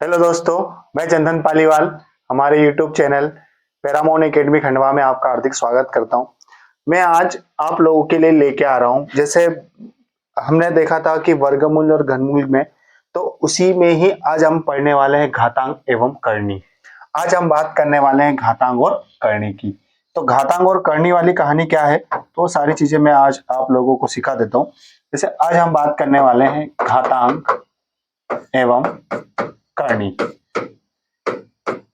Hello दोस्तों, मैं चंदन पालीवाल हमारे YouTube channel Paramount academy Khandwa में आपका हार्दिक स्वागत करता हूं। मैं आज आप लोगों के लिए लेके आ रहा हूं, जैसे हमने देखा था कि वर्गमूल और घनमूल में, तो उसी में ही आज हम पढ़ने वाले हैं घातांक एवं करनी। आज हम बात करने वाले हैं घातांक और करनी की। तो घातांक और करनी वाली कहानी क्या है, तो सारी चीजें मैं आज आप लोगों को सिखा देता हूँ। जैसे आज हम बात करने वाले हैं घातांक एवं करनी।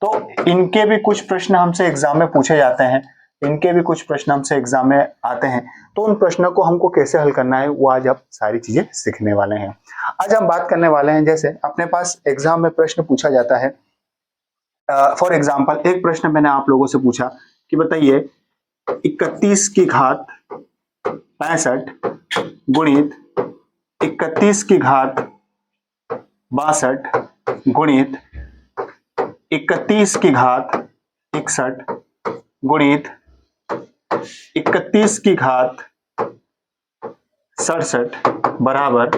तो इनके भी कुछ प्रश्न हमसे एग्जाम में पूछे जाते हैं, इनके भी कुछ प्रश्न हमसे एग्जाम में आते हैं। तो उन प्रश्नों को हमको कैसे हल करना है वो आज आप सारी चीजें सीखने वाले हैं। आज हम बात करने वाले हैं, जैसे अपने पास एग्जाम में प्रश्न पूछा जाता है। फॉर एग्जाम्पल एक प्रश्न मैंने आप लोगों से पूछा कि बताइए 31 की घात 65 गुणित 31 की घात 62 गुणित 31 की घात 61 गुणित 31 की घात 67 बराबर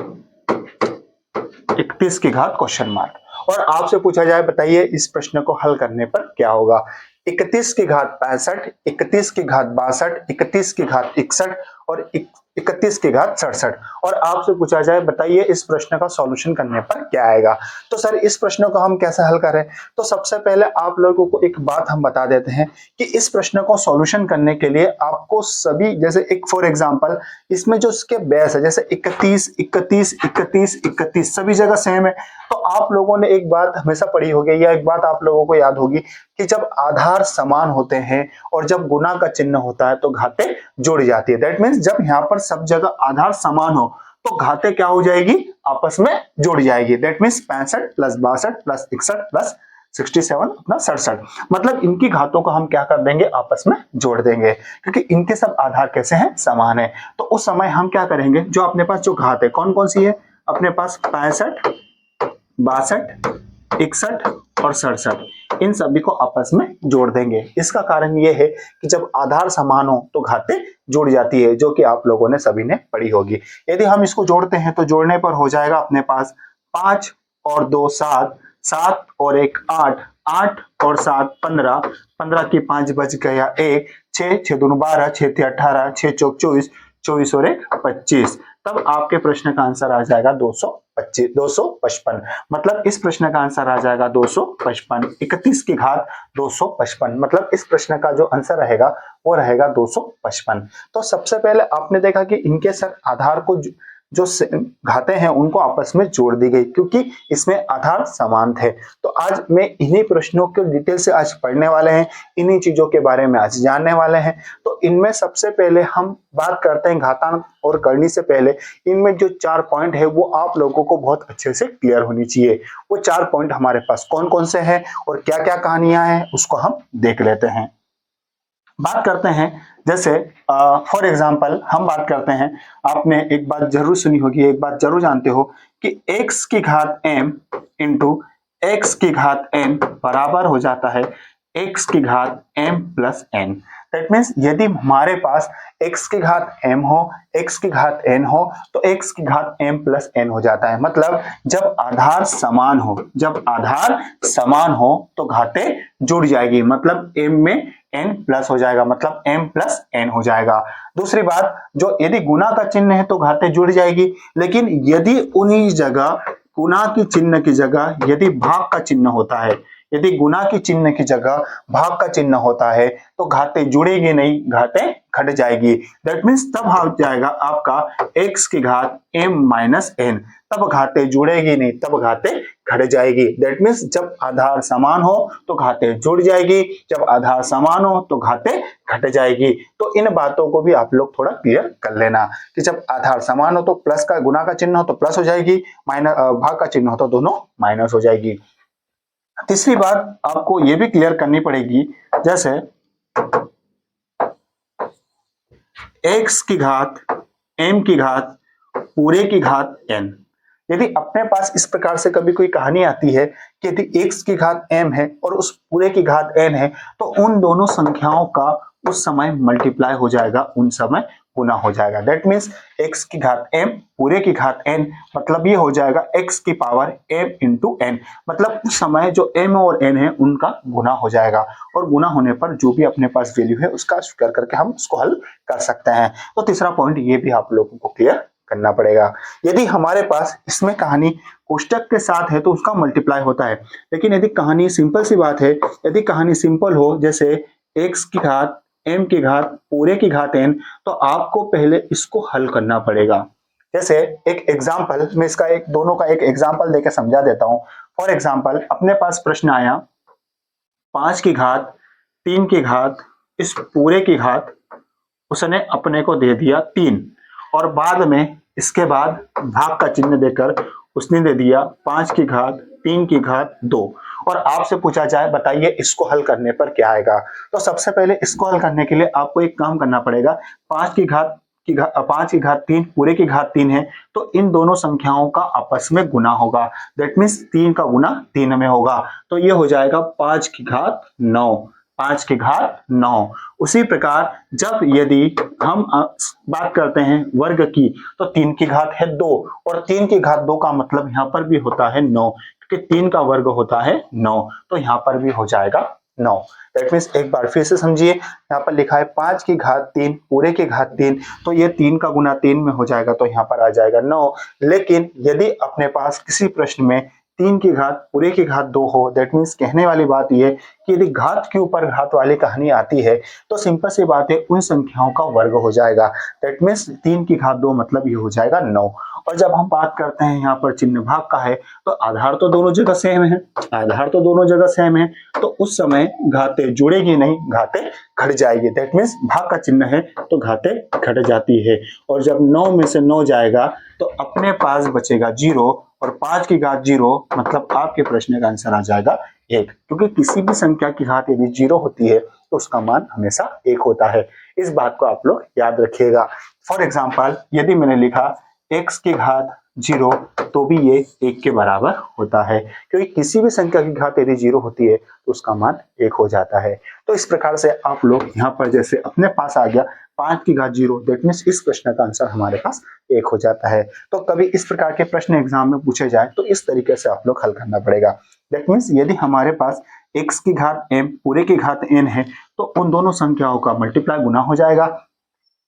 31 की घात क्वेश्चन मार्क। और आपसे पूछा जाए बताइए इस प्रश्न को हल करने पर क्या होगा। 31 की घात 65, 31 की घात 62, 31 की घात 61 और 31 की घात 67, और आपसे पूछा जाए बताइए इस प्रश्न का सॉल्यूशन करने पर क्या आएगा। तो सर इस प्रश्न को हम कैसे हल करें, तो सबसे पहले आप लोगों को एक बात हम बता देते हैं कि इस प्रश्न को सॉल्यूशन करने के लिए आपको सभी, जैसे एक फॉर एग्जांपल इसमें जो इसके बेस है, जैसे 31 31 31 31 सभी जगह सेम है। तो आप लोगों ने एक बात हमेशा पढ़ी होगी या एक बात आप लोगों को याद होगी कि जब आधार समान होते हैं और जब गुना का चिन्ह होता है तो घातें जोड़ी जाती है। दैट मीन्स जब यहाँ पर सब जगह आधार समान हो तो घातें क्या हो जाएगी, आपस में जुड़ जाएगी। That means 65 plus 62 plus 61 plus 67 अपना 67, मतलब इनकी घातों को हम क्या कर देंगे, आपस में जोड़ देंगे, क्योंकि इनके सब आधार कैसे हैं, समान है। तो उस समय हम क्या करेंगे, जो अपने पास जो घात है कौन कौन सी है, अपने पास 65 62 61 और 67, इन सभी को आपस में जोड़ देंगे। इसका कारण यह है कि जब आधार समान हो तो घातें जुड़ जाती है, जो कि आप लोगों ने सभी ने पढ़ी होगी। यदि हम इसको जोड़ते हैं तो जोड़ने पर हो जाएगा अपने पास 5 और 2 7, 7 और 1 8, 8 और 7 15, 15 की 5 बच गया 1, 6 6 2 12, 6 3 18, 6 चौक 24, 24 और 1 25। तब आपके प्रश्न का आंसर आ जाएगा 255। मतलब इस प्रश्न का आंसर आ जाएगा 255। 31 की घात 255, मतलब इस प्रश्न का जो आंसर रहेगा वो रहेगा 255। तो सबसे पहले आपने देखा कि इनके सर आधार को जो घातें हैं उनको आपस में जोड़ दी गई, क्योंकि इसमें आधार समान थे। तो आज मैं इन्हीं प्रश्नों के डिटेल से आज पढ़ने वाले हैं, इन्हीं चीजों के बारे में आज जानने वाले हैं। तो इनमें सबसे पहले हम बात करते हैं घातांक और करनी से पहले इनमें जो 4 पॉइंट है वो आप लोगों को बहुत अच्छे से क्लियर होनी चाहिए। वो 4 पॉइंट हमारे पास कौन कौन से हैं और क्या क्या कहानियां हैं उसको हम देख लेते हैं। बात करते हैं, जैसे फॉर एग्जांपल हम बात करते हैं, आपने एक बात जरूर सुनी होगी, एक बात जरूर जानते हो कि x की घात m इंटू एक्स की घात n बराबर हो जाता है x की घात m plus n। That means यदि हमारे पास x की घात m हो, x की घात n हो, तो x की घात m प्लस n हो जाता है। मतलब जब आधार समान हो, जब आधार समान हो तो घातें जुड़ जाएगी, मतलब m में n प्लस हो जाएगा, मतलब m प्लस n हो जाएगा। दूसरी बात, जो यदि गुना का चिन्ह है तो घातें जुड़ जाएगी, लेकिन यदि उन्हीं जगह गुना की चिन्ह की जगह यदि भाग का चिन्ह होता है, यदि गुना की चिन्ह की जगह भाग का चिन्ह होता है तो घातें जुड़ेगी नहीं, घातें घट जाएगी। दैट मीन्स तब आ जाएगा आपका x की घात m माइनस n, तब घातें जुड़ेगी नहीं, तब घातें घट जाएगी। दैट मीन्स जब आधार समान हो तो घातें जुड़ जाएगी, जब आधार समान हो तो घातें घट जाएगी। तो इन बातों को भी आप लोग थोड़ा क्लियर कर लेना कि जब आधार समान हो तो प्लस का गुना का चिन्ह हो तो प्लस हो जाएगी, माइनस भाग का चिन्ह हो तो दोनों माइनस हो जाएगी। तीसरी बात आपको यह भी क्लियर करनी पड़ेगी, जैसे x की घात m की घात पूरे की घात n। यदि अपने पास इस प्रकार से कभी कोई कहानी आती है कि यदि x की घात m है और उस पूरे की घात n है, तो उन दोनों संख्याओं का उस समय मल्टीप्लाई हो जाएगा, उन समय गुना हो जाएगा। दैट मीन्स x की घात m पूरे की घात n, मतलब ये हो जाएगा x की पावर m इंटू n, मतलब उस समय जो m और n है उनका गुना हो जाएगा, और गुना होने पर जो भी अपने पास वैल्यू है उसका स्क्वायर करके हम उसको हल कर सकते हैं। तो तीसरा पॉइंट ये भी आप लोगों को क्लियर करना पड़ेगा। यदि हमारे पास इसमें कहानी कोष्टक के साथ है तो उसका मल्टीप्लाई होता है, लेकिन यदि कहानी सिंपल सी बात है, यदि कहानी सिंपल हो जैसे x की घात m की घात पूरे की घात n, तो आपको पहले इसको हल करना पड़ेगा। जैसे एक एग्जाम्पल, मैं इसका एक दोनों का एक एग्जाम्पल देकर समझा देता हूं। फॉर एग्जाम्पल अपने पास प्रश्न आया 5 की घात 3 की घात इस पूरे की घात उसने अपने को दे दिया 3, और बाद में इसके बाद भाग का चिन्ह देकर उसने दे दिया 5 की घात 3 की घात 2, और आपसे पूछा जाए बताइए इसको हल करने पर क्या आएगा। तो सबसे पहले इसको हल करने के लिए आपको एक काम करना पड़ेगा। 5 की घात 3 पूरे की घात 3 है, तो इन दोनों संख्याओं का आपस में गुना होगा। दैट मीन्स 3 का गुना 3 में होगा, तो ये हो जाएगा 5 की घात 9, 5 की घात 9। उसी प्रकार जब यदि हम बात करते हैं वर्ग की, तो 3 की घात है 2, और 3 की घात 2 का मतलब यहां पर भी होता है 9, क्योंकि 3 का वर्ग होता है 9, तो यहां पर भी हो जाएगा 9। दैट मीन्स एक बार फिर से समझिए, यहाँ पर लिखा है 5 की घात 3 पूरे की घात 3, तो ये 3 का गुना 3 में हो जाएगा, तो यहाँ पर आ जाएगा 9। लेकिन यदि अपने पास किसी प्रश्न में 3 की घात पूरे की घात 2 हो, दैट मीन्स कहने वाली बात यह कि यदि घात के ऊपर घात वाली कहानी आती है तो सिंपल सी बात है उन संख्याओं का वर्ग हो जाएगा। दैट मीन्स 3 की घात 2 मतलब ये हो जाएगा 9। और जब हम बात करते हैं यहाँ पर चिन्ह भाग का है, तो आधार तो दोनों जगह सेम है, आधार तो दोनों जगह सेम है, तो उस समय घातें जुड़ेगी नहीं, घातें घट जाएगी। दैट मीन्स भाग का चिन्ह है तो घातें घट जाती है, और जब 9 में से 9 जाएगा तो अपने पास बचेगा 0, और 5 की घात 0 मतलब आपके प्रश्न का आंसर आ जाएगा 1, क्योंकि किसी भी संख्या की घात यदि 0 होती है तो उसका मान हमेशा 1 होता है। इस बात को आप लोग याद रखिएगा। फॉर एग्जाम्पल यदि मैंने लिखा x की घात 0, तो भी ये 1 के बराबर होता है, क्योंकि किसी भी संख्या की घात यदि 0 होती है तो उसका मान 1 हो जाता है। तो इस प्रकार से आप लोग यहाँ पर जैसे अपने पास आ गया 5 की घात 0, दैट मीन्स इस प्रश्न का आंसर हमारे पास 1 हो जाता है। तो कभी इस प्रकार के प्रश्न एग्जाम में पूछे जाए तो इस तरीके से आप लोग हल करना पड़ेगा। दैट मीन्स यदि हमारे पास x की घात m पूरे की घात n है, तो उन दोनों संख्याओं का मल्टीप्लाई गुना हो जाएगा।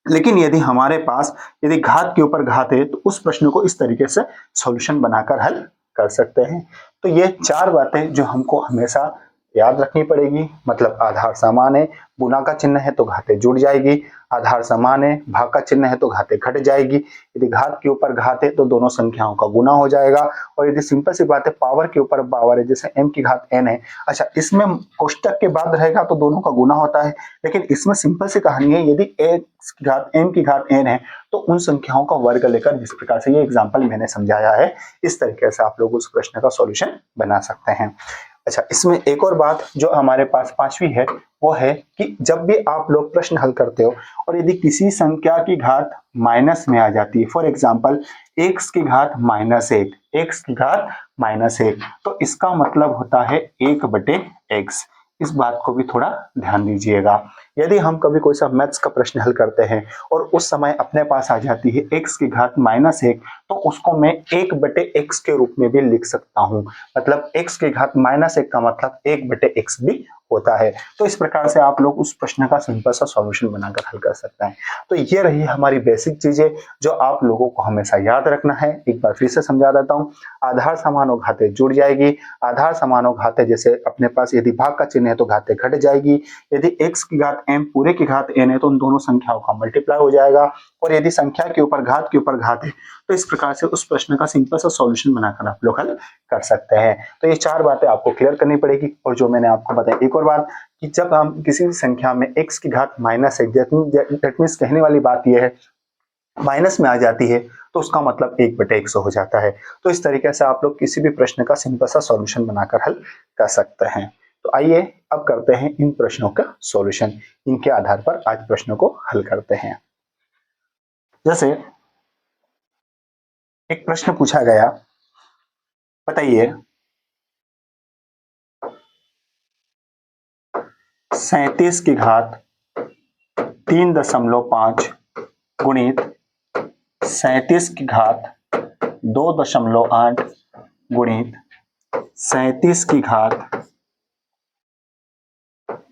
लेकिन यदि हमारे पास यदि घात के ऊपर घात है, तो उस प्रश्न को इस तरीके से सॉल्यूशन बनाकर हल कर सकते हैं। तो ये 4 बातें जो हमको हमेशा याद रखनी पड़ेगी, मतलब आधार समान है, गुना का चिन्ह है तो घातें जुड़ जाएगी, आधार समान है, भाग का चिन्ह है तो घातें घट जाएगी, यदि घात के ऊपर घात है तो दोनों संख्याओं का गुना हो जाएगा, और यदि सिंपल सी बात है पावर के ऊपर पावर है, जैसे m की घात n है, अच्छा इसमें कोष्टक के बाद रहेगा तो दोनों का गुना होता है, लेकिन इसमें सिंपल सी कहानी है, यदि x की घात m की घात n है तो उन संख्याओं का वर्ग लेकर, जिस प्रकार से ये एग्जाम्पल मैंने समझाया है, इस तरीके से आप लोग उस प्रश्न का सॉल्यूशन बना सकते हैं। अच्छा, इसमें एक और बात जो हमारे पास 5वीं है, वो है कि जब भी आप लोग प्रश्न हल करते हो और यदि किसी संख्या की घात माइनस में आ जाती है, फॉर एग्जाम्पल x की घात -1, x की घात -1, तो इसका मतलब होता है 1/x। इस बात को भी थोड़ा ध्यान दीजिएगा। यदि हम कभी कोई सा मैथ्स का प्रश्न हल करते हैं और उस समय अपने पास आ जाती है x की घात -1, तो उसको मैं 1/x के रूप में भी लिख सकता हूं, मतलब x की घात -1 का मतलब 1/x भी होता है। तो इस प्रकार से आप लोग उस प्रश्न का सिंपल सा सॉल्यूशन बनाकर हल कर सकते हैं। तो ये रही हमारी बेसिक चीजें जो आप लोगों को हमेशा याद रखना है। एक बार फिर से समझा देता हूं, आधार समान हो घातें जुड़ जाएगी, आधार समान हो घातें जैसे अपने पास यदि भाग का चिन्ह है तो घातें घट जाएगी, यदि x की घात m पूरे की घात n है तो उन दोनों संख्याओं का मल्टीप्लाई हो जाएगा, और यदि संख्या के ऊपर घात है तो इस प्रकार से उस प्रश्न का सिंपल सा सॉल्यूशन बनाकर आप लोग हल कर सकते हैं। तो ये 4 बातें आपको क्लियर करनी पड़ेगी। और जो मैंने आपको बताया एक और बात कि जब हम किसी भी संख्या में x की घात -1, दैट मीन्स कहने वाली बात यह है माइनस में आ जाती है तो उसका मतलब 1/100 हो जाता है। तो इस तरीके से आप लोग किसी भी प्रश्न का सिंपल सा सॉल्यूशन बनाकर हल कर सकते हैं। तो आइए अब करते हैं इन प्रश्नों का सॉल्यूशन, इनके आधार पर आज प्रश्नों को हल करते हैं। जैसे एक प्रश्न पूछा गया, बताइए 37 की घात 3.5 गुणित 37 की घात 2.8 गुणित 37 की घात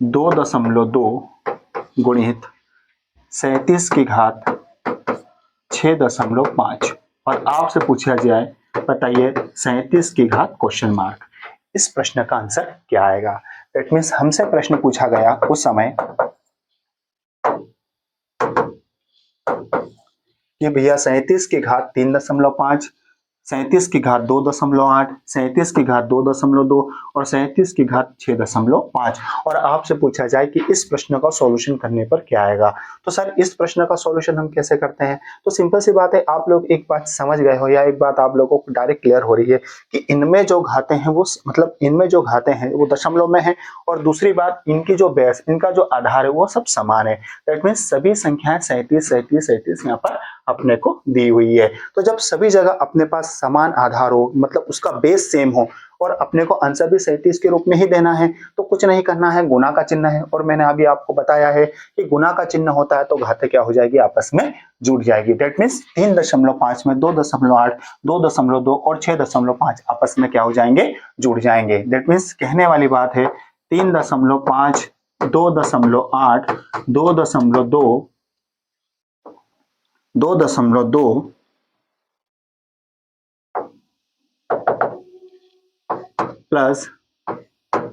2.2 गुणित 37 की घात 6.5 और आपसे पूछा जाए बताइए 37 की घात क्वेश्चन मार्क, इस प्रश्न का आंसर क्या आएगा। दैट मीन्स हमसे प्रश्न पूछा गया उस समय कि भैया 37 की घात 3.5, 37 की घात 2.8, 37 की घात 2.2 और 37 की घात 6.5 और आपसे पूछा जाए कि इस प्रश्न का सॉल्यूशन करने पर क्या आएगा। तो सर इस प्रश्न का सॉल्यूशन हम कैसे करते हैं, तो सिंपल सी बात है, आप लोग एक बात समझ गए हो या एक बात आप लोगों को डायरेक्ट क्लियर हो रही है कि इनमें जो घातें हैं वो मतलब इनमें जो घातें हैं वो दशमलव में है और दूसरी बात इनकी जो बेस इनका जो आधार है वो सब समान है। दैट मीन्स सभी संख्याएं 37 37 37 यहाँ पर अपने को दी हुई है। तो जब सभी जगह अपने पास समान आधार हो मतलब उसका बेस सेम हो और अपने को आंसर भी 37 के रूप में ही देना है तो कुछ नहीं करना है, गुना का चिन्ह है और मैंने अभी आपको बताया है कि गुना का चिन्ह होता है तो घातें क्या हो जाएगी, आपस में जुड़ जाएगी। दैट मीन्स 3.5 में 2.8, 2.2 और 6.5 आपस में क्या हो जाएंगे, जुड़ जाएंगे। दैट मीन्स कहने वाली बात है 3.5, 2.8, 2.2, 2.2 प्लस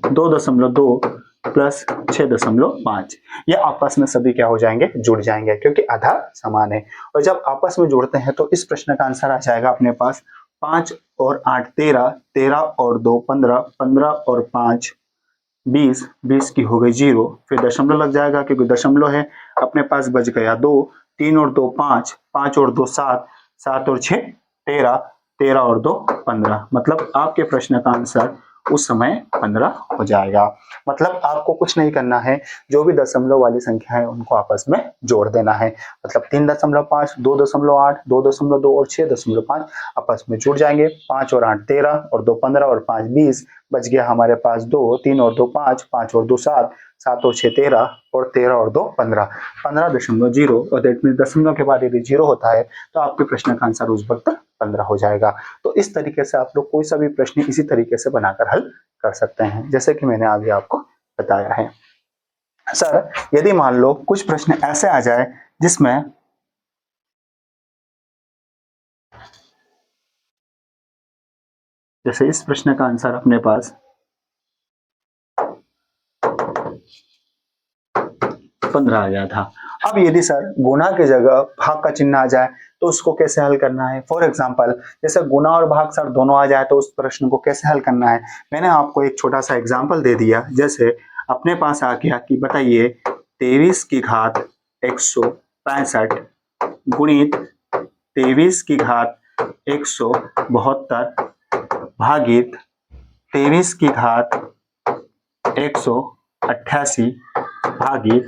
2.2 प्लस 6.5 ये आपस में सभी क्या हो जाएंगे, जुड़ जाएंगे क्योंकि आधार समान है। और जब आपस में जुड़ते हैं तो इस प्रश्न का आंसर आ जाएगा अपने पास 5 और 8 13, 13 और 2 15, 15 और 5 20, 20 की हो गई 0, फिर दशमलव लग जाएगा क्योंकि दशमलव है, अपने पास बच गया 2, 3 और 2 5, 5 और 2 7, 7 और 6 13, 13 और 2 15, मतलब आपके प्रश्न का आंसर उस समय 15 हो जाएगा। मतलब आपको कुछ नहीं करना है, जो भी दशमलव वाली संख्या है उनको आपस में जोड़ देना है। मतलब 3.5, 2.8, 2.2 और 6.5 आपस में जुड़ जाएंगे। 5 और 8 13 और 2 15 और 5 20, बच गया हमारे पास 2, 3 और 2 5, 5 और 2 7, 7 और 6 13 और 13 और 2 15, 15.0 और दैट मीन दशमलव के बाद यदि 0 होता है तो आपके प्रश्न का आंसर उस वक्त 15 हो जाएगा। तो इस तरीके से आप लोग कोई सा भी प्रश्न इसी तरीके से बनाकर हल कर सकते हैं जैसे कि मैंने आगे आपको बताया है। सर यदि मान लो कुछ प्रश्न ऐसे आ जाए जिसमें जैसे इस प्रश्न का आंसर अपने पास 15 आ गया था। अब यदि सर गुना की जगह भाग का चिन्ह आ जाए तो उसको कैसे हल करना है। फॉर एग्जाम्पल जैसे गुना और भाग सर दोनों आ जाए तो उस प्रश्न को कैसे हल करना है, मैंने आपको एक छोटा सा एग्जाम्पल दे दिया। जैसे अपने पास आ गया कि बताइए 23 की घात 165 गुणित 23 की घात 172 भागित 23 की घात 188 भागित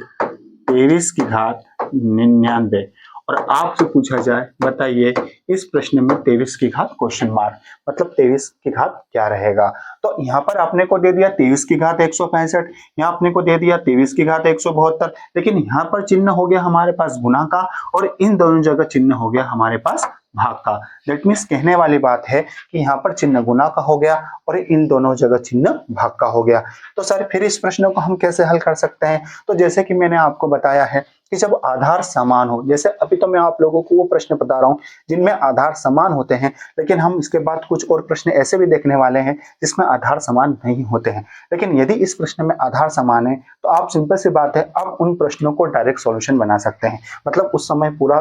23 की घात 99 और आपसे पूछा जाए बताइए इस प्रश्न में 23 की घात क्वेश्चन मार्क, मतलब 23 की घात क्या रहेगा। तो यहाँ पर आपने को दे दिया 23 की घात 165, यहाँ आपने को दे दिया 23 की घात 172, लेकिन यहाँ पर चिन्ह हो गया हमारे पास गुना का और इन दोनों जगह चिन्ह हो गया हमारे पास भाग का। दैट मीन्स कहने वाली बात है कि यहाँ पर चिन्ह गुना का हो गया और इन दोनों जगह चिन्ह भाग का हो गया। तो सर फिर इस प्रश्न को हम कैसे हल कर सकते हैं, तो जैसे कि मैंने आपको बताया है कि जब आधार समान हो, जैसे अभी तो मैं आप लोगों को वो प्रश्न बता रहा हूं जिनमें आधार समान होते हैं, लेकिन हम इसके बाद कुछ और प्रश्न ऐसे भी देखने वाले हैं जिसमें आधार समान नहीं होते हैं। लेकिन यदि इस प्रश्न में आधार समान है तो आप सिंपल सी बात है अब उन प्रश्नों को डायरेक्ट सॉल्यूशन बना सकते हैं। मतलब उस समय पूरा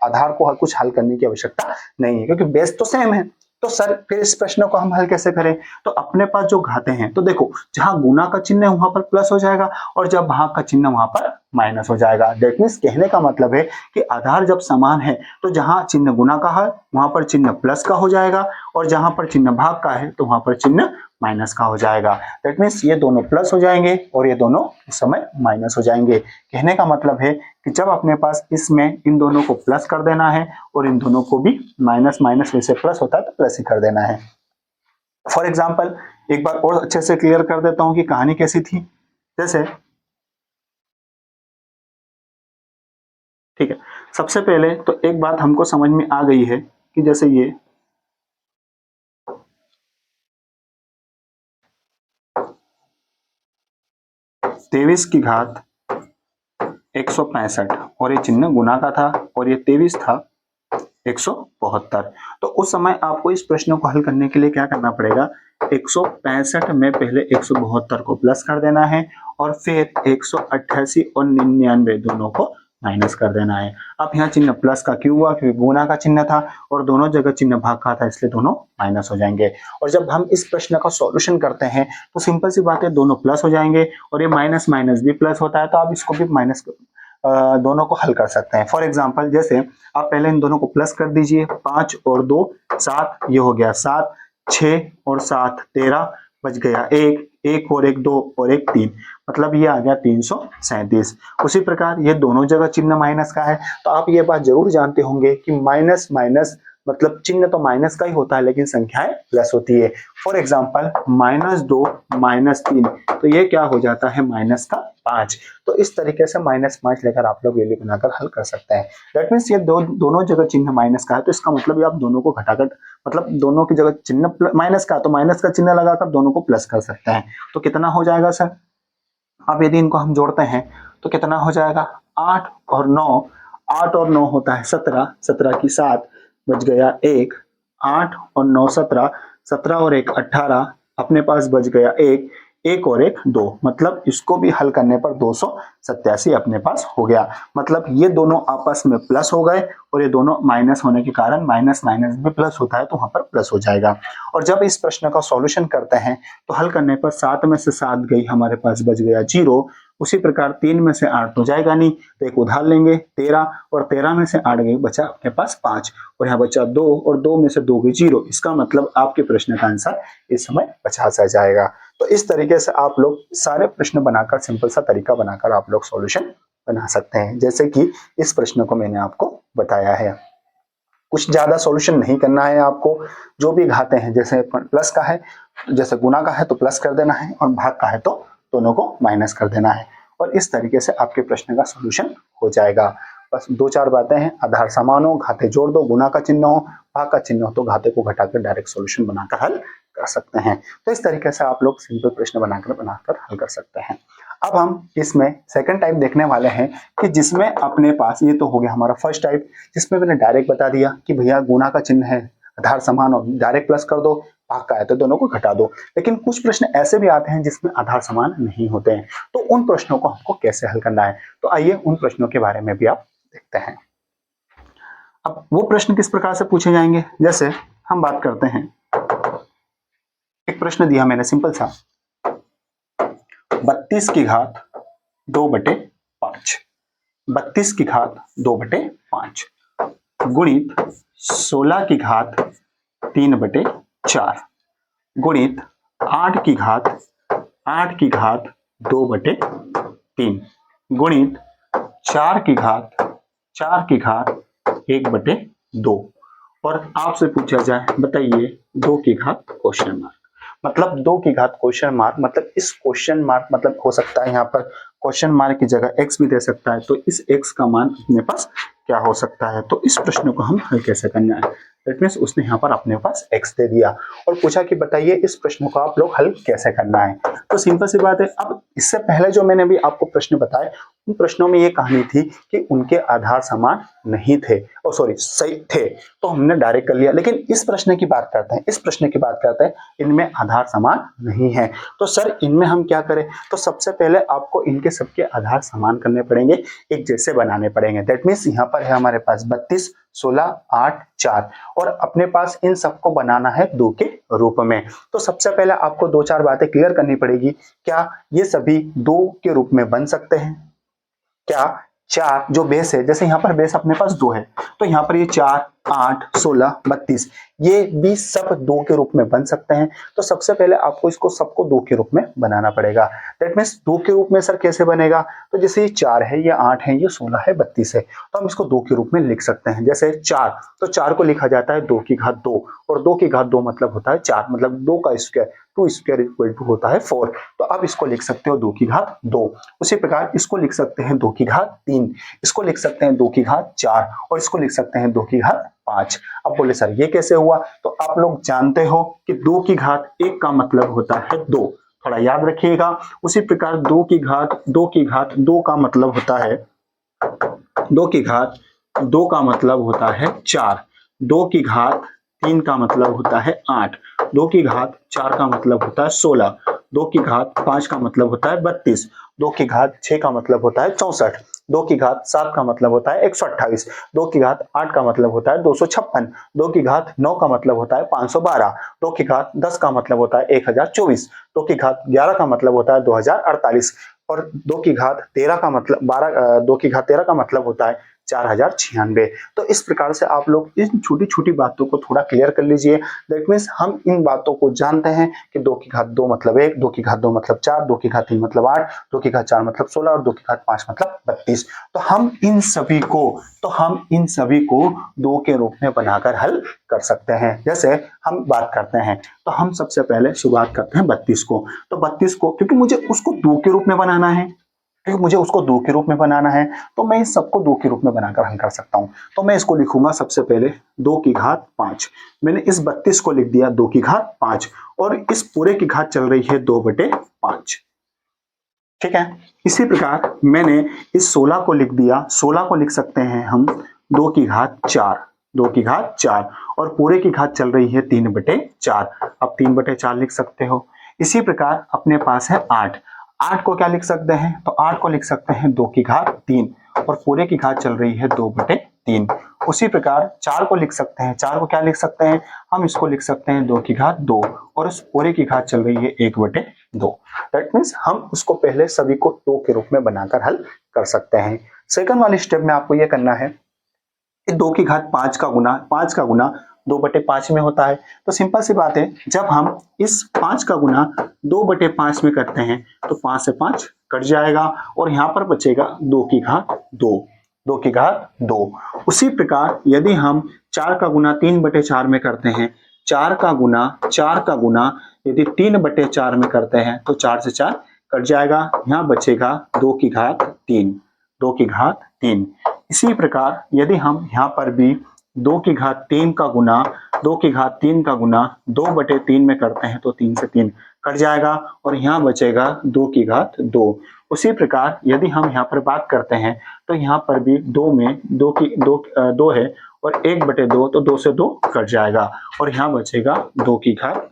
आधार को कुछ हल करने की आवश्यकता नहीं है क्योंकि बेस तो सेम है। तो सर फिर इस प्रश्न को हम हल कैसे करें, तो अपने पास जो घाते हैं तो देखो जहां गुना का चिन्ह है वहां पर प्लस हो जाएगा और जब भाग का चिन्ह वहां पर माइनस हो जाएगा। दैट मीन्स कहने का मतलब है कि आधार जब समान है तो जहां चिन्ह गुना का है वहां पर चिन्ह प्लस का हो जाएगा और जहां पर चिन्ह भाग का है तो वहां पर चिन्ह माइनस का हो जाएगा। दैट मीन्स ये दोनों प्लस हो जाएंगे और ये दोनों उस समय माइनस हो जाएंगे। कहने का मतलब है कि जब अपने पास इसमें इन दोनों को प्लस कर देना है और इन दोनों को भी माइनस माइनस में से प्लस होता है तो प्लस ही कर देना है। फॉर एग्जाम्पल एक बार और अच्छे से क्लियर कर देता हूं कि कहानी कैसी थी। जैसे ठीक है सबसे पहले तो एक बात हमको समझ में आ गई है कि जैसे ये 23 की घात 165 और ये चिन्ह गुना का था और ये 23 था 172। तो उस समय आपको इस प्रश्न को हल करने के लिए क्या करना पड़ेगा, 165 में पहले 172 को प्लस कर देना है और फिर 188 और 99 दोनों को माइनस कर देना है। अब यहाँ चिन्ह प्लस का क्यों हुआ, क्योंकि गुना का चिन्ह था और दोनों जगह चिन्ह भाग का था, इसलिए दोनों माइनस हो जाएंगे। और जब हम इस प्रश्न का सॉल्यूशन करते हैं तो सिंपल सी बात है, दोनों प्लस हो जाएंगे और ये माइनस माइनस भी प्लस होता है, तो आप इसको भी माइनस दोनों को हल कर सकते हैं। फॉर एग्जाम्पल जैसे आप पहले इन दोनों को प्लस कर दीजिए, 5 और 2 7, ये हो गया 7, 6 और 7 13, बच गया 1, 1 और 1 2 और 1 3, मतलब ये आ गया 337। उसी प्रकार ये दोनों जगह चिन्ह माइनस का है, तो आप ये बात जरूर जानते होंगे कि माइनस माइनस मतलब चिन्ह तो माइनस का ही होता है लेकिन संख्याएं प्लस होती है। फॉर एग्जाम्पल -2 -3, तो ये क्या हो जाता है -5। तो इस तरीके से -5 लेकर आप लोग वैल्यू बनाकर हल कर सकते हैं। दैट मीन्स ये दोनों जगह चिन्ह माइनस का है, तो इसका मतलब आप दोनों को घटाकर, मतलब दोनों की जगह चिन्ह माइनस का, तो माइनस का चिन्ह लगाकर दोनों को प्लस कर सकते हैं। तो कितना हो जाएगा सर, अब यदि इनको हम जोड़ते हैं तो कितना हो जाएगा, 8 और 9, 8 और 9 होता है 17, 17 की 7, बच गया 1, 8 और 9 17, 17 और 1 18, अपने पास बच गया 1, 1 और 1 2, मतलब इसको भी हल करने पर 287 अपने पास हो गया। मतलब ये दोनों आपस में प्लस हो गए और ये दोनों माइनस होने के कारण माइनस माइनस भी प्लस होता है, तो वहां पर प्लस हो जाएगा। और जब इस प्रश्न का सॉल्यूशन करते हैं तो हल करने पर 7 में से 7 गई, हमारे पास बच गया 0। उसी प्रकार 3 में से 8 तो जाएगा नहीं, तो एक उधार लेंगे 13, और 13 में से 8 गई, बचा आपके पास 5 और यहाँ बचा 2 और 2 में से 2 गई 0। इसका मतलब आपके प्रश्न का आंसर इस समय 50 आ जाएगा। तो इस तरीके से आप लोग सारे प्रश्न बनाकर, सिंपल सा तरीका बनाकर आप लोग सॉल्यूशन बना सकते हैं, जैसे कि इस प्रश्न को मैंने आपको बताया है। कुछ ज्यादा सॉल्यूशन नहीं करना है आपको, जो भी घाते हैं, जैसे प्लस का है, जैसे गुना का है तो प्लस कर देना है और भाग का है तो दोनों को माइनस कर देना है, और इस तरीके से आपके प्रश्न का सॉल्यूशन हो जाएगा। बस 2-4 बातें हैं, आधार समान हो, घाते जोड़ दो, गुना का चिन्ह हो, भाग का चिन्ह हो, तो घाते को घटाकर डायरेक्ट सॉल्यूशन बनाकर हल कर सकते हैं। तो इस तरीके से आप लोग सिंपल प्रश्न बनाकर हल कर सकते हैं। अब हम इसमें सेकंड टाइप देखने वाले हैं कि जिसमें अपने पास, ये तो हो गया हमारा फर्स्ट टाइप, जिसमें मैंने डायरेक्ट बता दिया कि भैया गुना का चिन्ह है, आधार समान हो, डायरेक्ट प्लस कर दो, भाग का है तो दोनों को घटा दो। लेकिन कुछ प्रश्न ऐसे भी आते हैं जिसमें आधार समान नहीं होते हैं, तो उन प्रश्नों को हमको कैसे हल करना है, तो आइए उन प्रश्नों के बारे में भी आप देखते हैं। अब वो प्रश्न किस प्रकार से पूछे जाएंगे, जैसे हम बात करते हैं, एक प्रश्न दिया मैंने सिंपल सा, 32 की घात 2/5, 32 की घात 2/5 गुणित 16 की घात 3/4 गुणित 8 की घात 2/3 गुणित 4 की घात 1/2, और आपसे पूछा जाए बताइए 2 की घात क्वेश्चन मार्क, मतलब 2 की घात क्वेश्चन मार्क, मतलब इस क्वेश्चन मार्क मतलब हो सकता है यहाँ पर क्वेश्चन मार्क की जगह x भी दे सकता है, तो इस x का मान अपने पास क्या हो सकता है, तो इस प्रश्न को हम हल कैसे करना है। दैट मीन्स उसने यहाँ पर अपने पास x दे दिया और पूछा कि बताइए इस प्रश्न को आप लोग हल कैसे करना है। तो सिंपल सी बात है, अब इससे पहले जो मैंने भी आपको प्रश्न बताए, उन प्रश्नों में ये कहानी थी कि उनके आधार समान नहीं थे, सही थे, तो हमने डायरेक्ट कर लिया। लेकिन इस प्रश्न की बात करते हैं, इनमें आधार समान नहीं है, तो सर इनमें हम क्या करें, तो सबसे पहले आपको इनके सबके आधार समान करने पड़ेंगे, एक जैसे बनाने पड़ेंगे। दैट मीन्स यहाँ पर है हमारे पास 32, 16, 8, 4, और अपने पास इन सबको बनाना है 2 के रूप में। तो सबसे पहले आपको 2-4 बातें क्लियर करनी पड़ेगी, क्या ये सभी 2 के रूप में बन सकते हैं, क्या 4 जो बेस है, जैसे यहाँ पर बेस अपने पास 2 है, तो यहाँ पर ये 4 8, 16, 32 ये भी सब 2 के रूप में बन सकते हैं। तो सबसे पहले आपको इसको सबको 2 के रूप में बनाना पड़ेगा। दैट मीन्स 2 के रूप में सर कैसे बनेगा? तो जैसे ये 4 है, ये 8 है, ये 16 है, 32 है, तो हम इसको 2 के रूप में लिख सकते हैं। जैसे 4, तो 4 को लिखा जाता है 2 की घात 2, और 2 की घात 2 मतलब होता है 4, मतलब 2 का स्क्वायर, 2 स्क्वायर इक्वल टू होता है 4। तो अब इसको लिख सकते हो 2 की घात 2। उसी प्रकार इसको लिख सकते हैं 2 की घात 3, इसको लिख सकते हैं 2 की घात 4, और इसको लिख सकते हैं 2 की घात 5। अब बोले सर ये कैसे हुआ? तो आप लोग जानते हो कि 2 की घात 1 का मतलब होता है 2, थोड़ा याद रखिएगा। उसी प्रकार 2 की घात 2 का मतलब होता है 2 की घात 2 का मतलब होता है 4, 2 की घात 3 का मतलब होता है 8, 2 की घात 4 का मतलब होता है 16, 2 की घात 5 का मतलब होता है 32, 2 की घात 6 का मतलब होता है 64, 2 की घात 7 का मतलब होता है 128, 2 की घात 8 का मतलब होता है 256, 2 की घात 9 का मतलब होता है 512, 2 की घात 10 का मतलब होता है 1024, 2 की घात 11 का मतलब होता है 2048, और 2 की घात 13 का मतलब 2 की घात 13 का मतलब होता है 4096। तो इस प्रकार से आप लोग इन छोटी छोटी बातों को थोड़ा क्लियर कर लीजिए। दैट मीन्स हम इन बातों को जानते हैं कि 2 की घात 2 मतलब 1, 2 की घात 2 मतलब 4, 2 की घात 3 मतलब 8, 2 की घात 4 मतलब 16, और 2 की घात 5 मतलब 32। तो हम इन सभी को 2 के रूप में बनाकर हल कर सकते हैं। जैसे हम बात करते हैं, तो हम सबसे पहले शुरुआत करते हैं 32 को। तो 32 को, क्योंकि मुझे उसको 2 के रूप में बनाना है, तो मैं इस सबको 2 के रूप में बनाकर हल कर सकता हूं। तो मैं इसको लिखूंगा सबसे पहले 2 की घात 5। मैंने इस 32 को लिख दिया 2 की घात 5, और इस पूरे की घात चल रही है 2/5। ठीक है। इसी प्रकार मैंने इस 16 को लिख दिया, 16 को लिख सकते हैं हम 2 की घात 4, 2 की घात 4, और पूरे की घात चल रही है 3/4। अब 3/4 लिख सकते हो। इसी प्रकार अपने पास है 8, 8 को क्या लिख सकते हैं? तो 8 को लिख सकते हैं 2 की घात 3, और पूरे की घात चल रही है 2/3। उसी प्रकार 4 को लिख सकते हैं, 4 को क्या लिख सकते हैं? हम इसको लिख सकते हैं 2 की घात 2, और उस पूरे की घात चल रही है 1/2। दैट मीन्स हम उसको पहले सभी को 2 के रूप में बनाकर हल कर सकते हैं। सेकंड वाले स्टेप में आपको यह करना है कि 2 की घात 5 का गुना 2/5 में होता है। तो सिंपल सी बात है, जब हम इस 5 का गुना 2/5 में करते हैं तो 5 से 5 कट जाएगा, और यहां पर बचेगा 2 की घात 2, 2 की घात 2। उसी प्रकार यदि हम 4 का गुना 3/4 में करते हैं, 4 का गुना यदि 3/4 में करते हैं तो 4 से 4 कट जाएगा, यहां बचेगा 2 की घात 3, 2 की घात 3। इसी प्रकार यदि हम यहाँ पर भी 2 की घात 3 का गुना 2/3 में करते हैं तो 3 से 3 कट जाएगा, और यहाँ बचेगा 2 की घात 2। उसी प्रकार यदि हम यहाँ पर बात करते हैं तो यहाँ पर भी 2 में 2 है, और 1/2, तो 2 से 2 कट जाएगा, और यहाँ बचेगा 2 की घात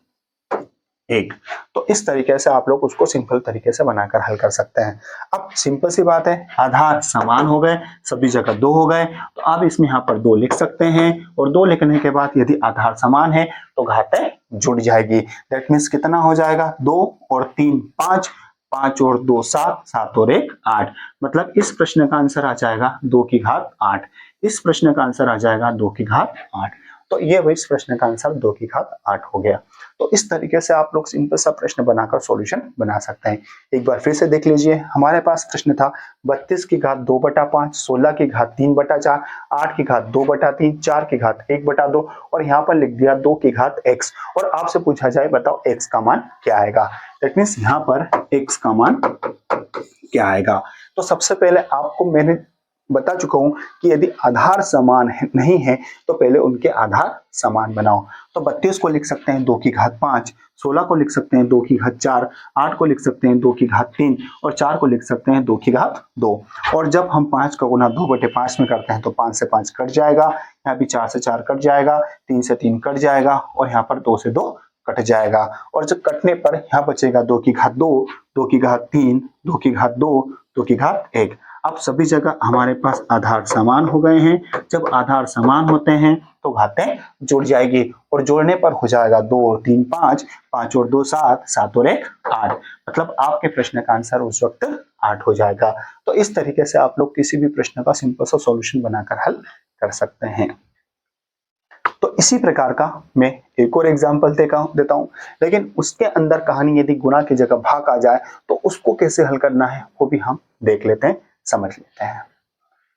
1। तो इस तरीके से आप लोग उसको सिंपल तरीके से बनाकर हल कर सकते हैं। अब सिंपल सी बात है, आधार समान हो गए, सभी जगह 2 हो गए, तो आप इसमें यहाँ पर 2 लिख सकते हैं, और 2 लिखने के बाद यदि आधार समान है तो घातें जुड़ जाएगी। दैट मीन्स कितना हो जाएगा? 2 और 3 5, 5 और 2 7, 7 और 1 8। मतलब इस प्रश्न का आंसर आ जाएगा 2 की घात 8। इस प्रश्न का आंसर आ जाएगा 2 की घात 8। तो ये वही इस प्रश्न का आंसर 2 की घात 8 हो गया। तो इस तरीके से आप लोग सिंपल सा प्रश्न बनाकर सॉल्यूशन बना सकते हैं। एक बार फिर से देख लीजिए, हमारे पास प्रश्न था 32 की घात 2/5, 16 की घात 3/4, 8 की घात 2/3, 4 की घात 1/2, और यहाँ पर लिख दिया 2 की घात x, और आपसे पूछा जाए बताओ x का मान क्या आएगा। दैट मीन्स यहाँ पर x का मान क्या आएगा। तो सबसे पहले आपको मैंने बता चुका हूं कि यदि आधार समान नहीं है तो पहले उनके आधार समान बनाओ। तो 32 को लिख सकते हैं 2 की घात 5, 16 को लिख सकते हैं 2 की घात 4, 8 को लिख सकते हैं 2 की घात 3, और 4 को लिख सकते हैं 2 की घात 2। और जब हम 5 का गुना 2/5 में करते हैं तो 5 से 5 कट जाएगा, यहाँ भी 4 से 4 कट जाएगा, 3 से 3 कट जाएगा, और यहाँ पर 2 से 2 कट जाएगा, और जब कटने पर यहाँ बचेगा 2 की घात 2, 2 की घात 3, 2 की घात 2, 2 की घात 1। अब सभी जगह हमारे पास आधार समान हो गए हैं। जब आधार समान होते हैं तो घातें जुड़ जाएगी, और जोड़ने पर हो जाएगा 2 और 3 5, 5 और 2 7, 7 और 1 8। मतलब आपके प्रश्न का आंसर उस वक्त 8 हो जाएगा। तो इस तरीके से आप लोग किसी भी प्रश्न का सिंपल सा सॉल्यूशन बनाकर हल कर सकते हैं। तो इसी प्रकार का मैं एक और एग्जाम्पल देता हूं, लेकिन उसके अंदर कहानी यदि गुना की जगह भाग आ जाए तो उसको कैसे हल करना है वो भी हम देख लेते हैं, समझ लेते हैं।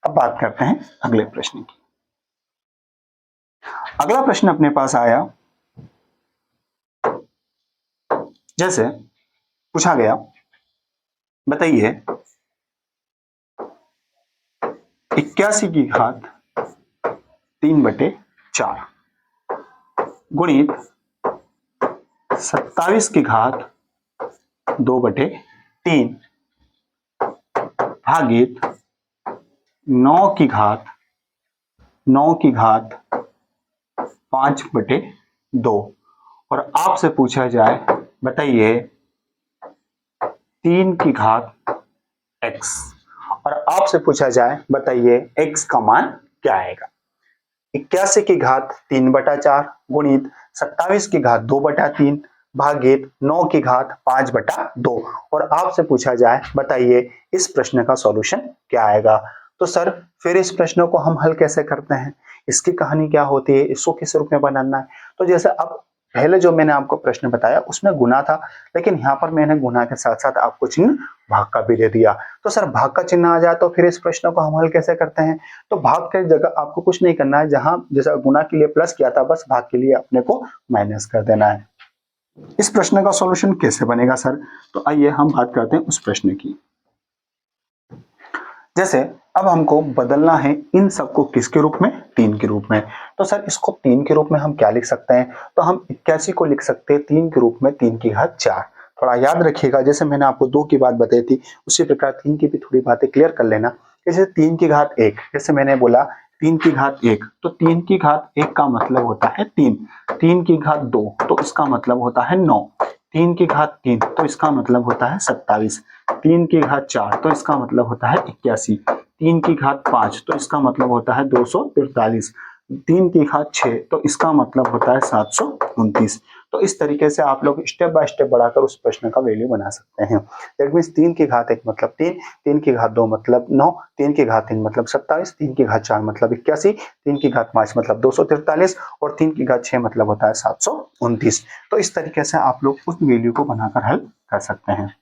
अब बात करते हैं अगले प्रश्न की। अगला प्रश्न अपने पास आया, जैसे पूछा गया, बताइए 81 की घात 3/4 गुणित 27 की घात 2/3 भागित 9 की घात 5/2 और आपसे पूछा जाए, बताइए 3 की घात x और आपसे पूछा जाए, बताइए x का मान क्या आएगा। 81 की घात 3/4 गुणित 27 की घात 2/3 भागित 9 की घात 5/2 और आपसे पूछा जाए, बताइए इस प्रश्न का सॉल्यूशन क्या आएगा। तो सर फिर इस प्रश्न को हम हल कैसे करते हैं, इसकी कहानी क्या होती है, इसको किस रूप में बनाना है। तो जैसे अब पहले जो मैंने आपको प्रश्न बताया उसमें गुना था, लेकिन यहाँ पर मैंने गुना के साथ साथ आपको चिन्ह भाग का भी दे दिया। तो सर भाग का चिन्ह आ जाए तो फिर इस प्रश्न को हम हल कैसे करते हैं। तो भाग की जगह आपको कुछ नहीं करना है, जहां जैसा गुना के लिए प्लस किया था बस भाग के लिए अपने को माइनस कर देना है। इस प्रश्न का सॉल्यूशन कैसे बनेगा सर, तो आइए हम बात करते हैं उस प्रश्न की। जैसे अब हमको बदलना है इन सबको किसके रूप में, 3 के रूप में। तो सर इसको 3 के रूप में हम क्या लिख सकते हैं, तो हम 81 को लिख सकते हैं 3 के रूप में 3 की घात 4। थोड़ा याद रखिएगा, जैसे मैंने आपको 2 की बात बताई थी उसी प्रकार 3 की भी थोड़ी बातें क्लियर कर लेना। जैसे 3 की घात 1, जैसे मैंने बोला 3 की घात 1, तो 3 की घात 1 का मतलब होता है 3। 3 की घात 2 तो इसका मतलब होता है 9। 3 की घात 3 तो इसका मतलब होता है 27। 3 की घात 4 तो इसका मतलब होता है 81। 3 की घात 5 तो इसका मतलब होता है 243। 3 की घात 6 तो इसका मतलब होता है 729। तो इस तरीके से आप लोग स्टेप बाय स्टेप बढ़ाकर उस प्रश्न का वैल्यू बना सकते हैं। दैट मीन्स 3 की घात 1 मतलब 3, 3 की घात 2 मतलब 9, 3 की घात 3 मतलब 27, 3 की घात 4 मतलब 81, 3 की घात 5 मतलब 243 और 3 की घात 6 मतलब होता है 729। तो इस तरीके से आप लोग उस वैल्यू को बनाकर हल कर सकते हैं।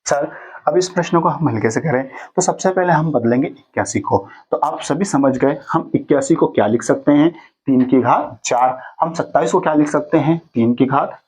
सर अब इस प्रश्न को हम हल कैसे करें, तो सबसे पहले हम बदलेंगे 81 को। तो आप सभी समझ गए, हम 81 को क्या लिख सकते हैं, 3 की घात 4। हम 27 को क्या लिख सकते हैं, 3 की घात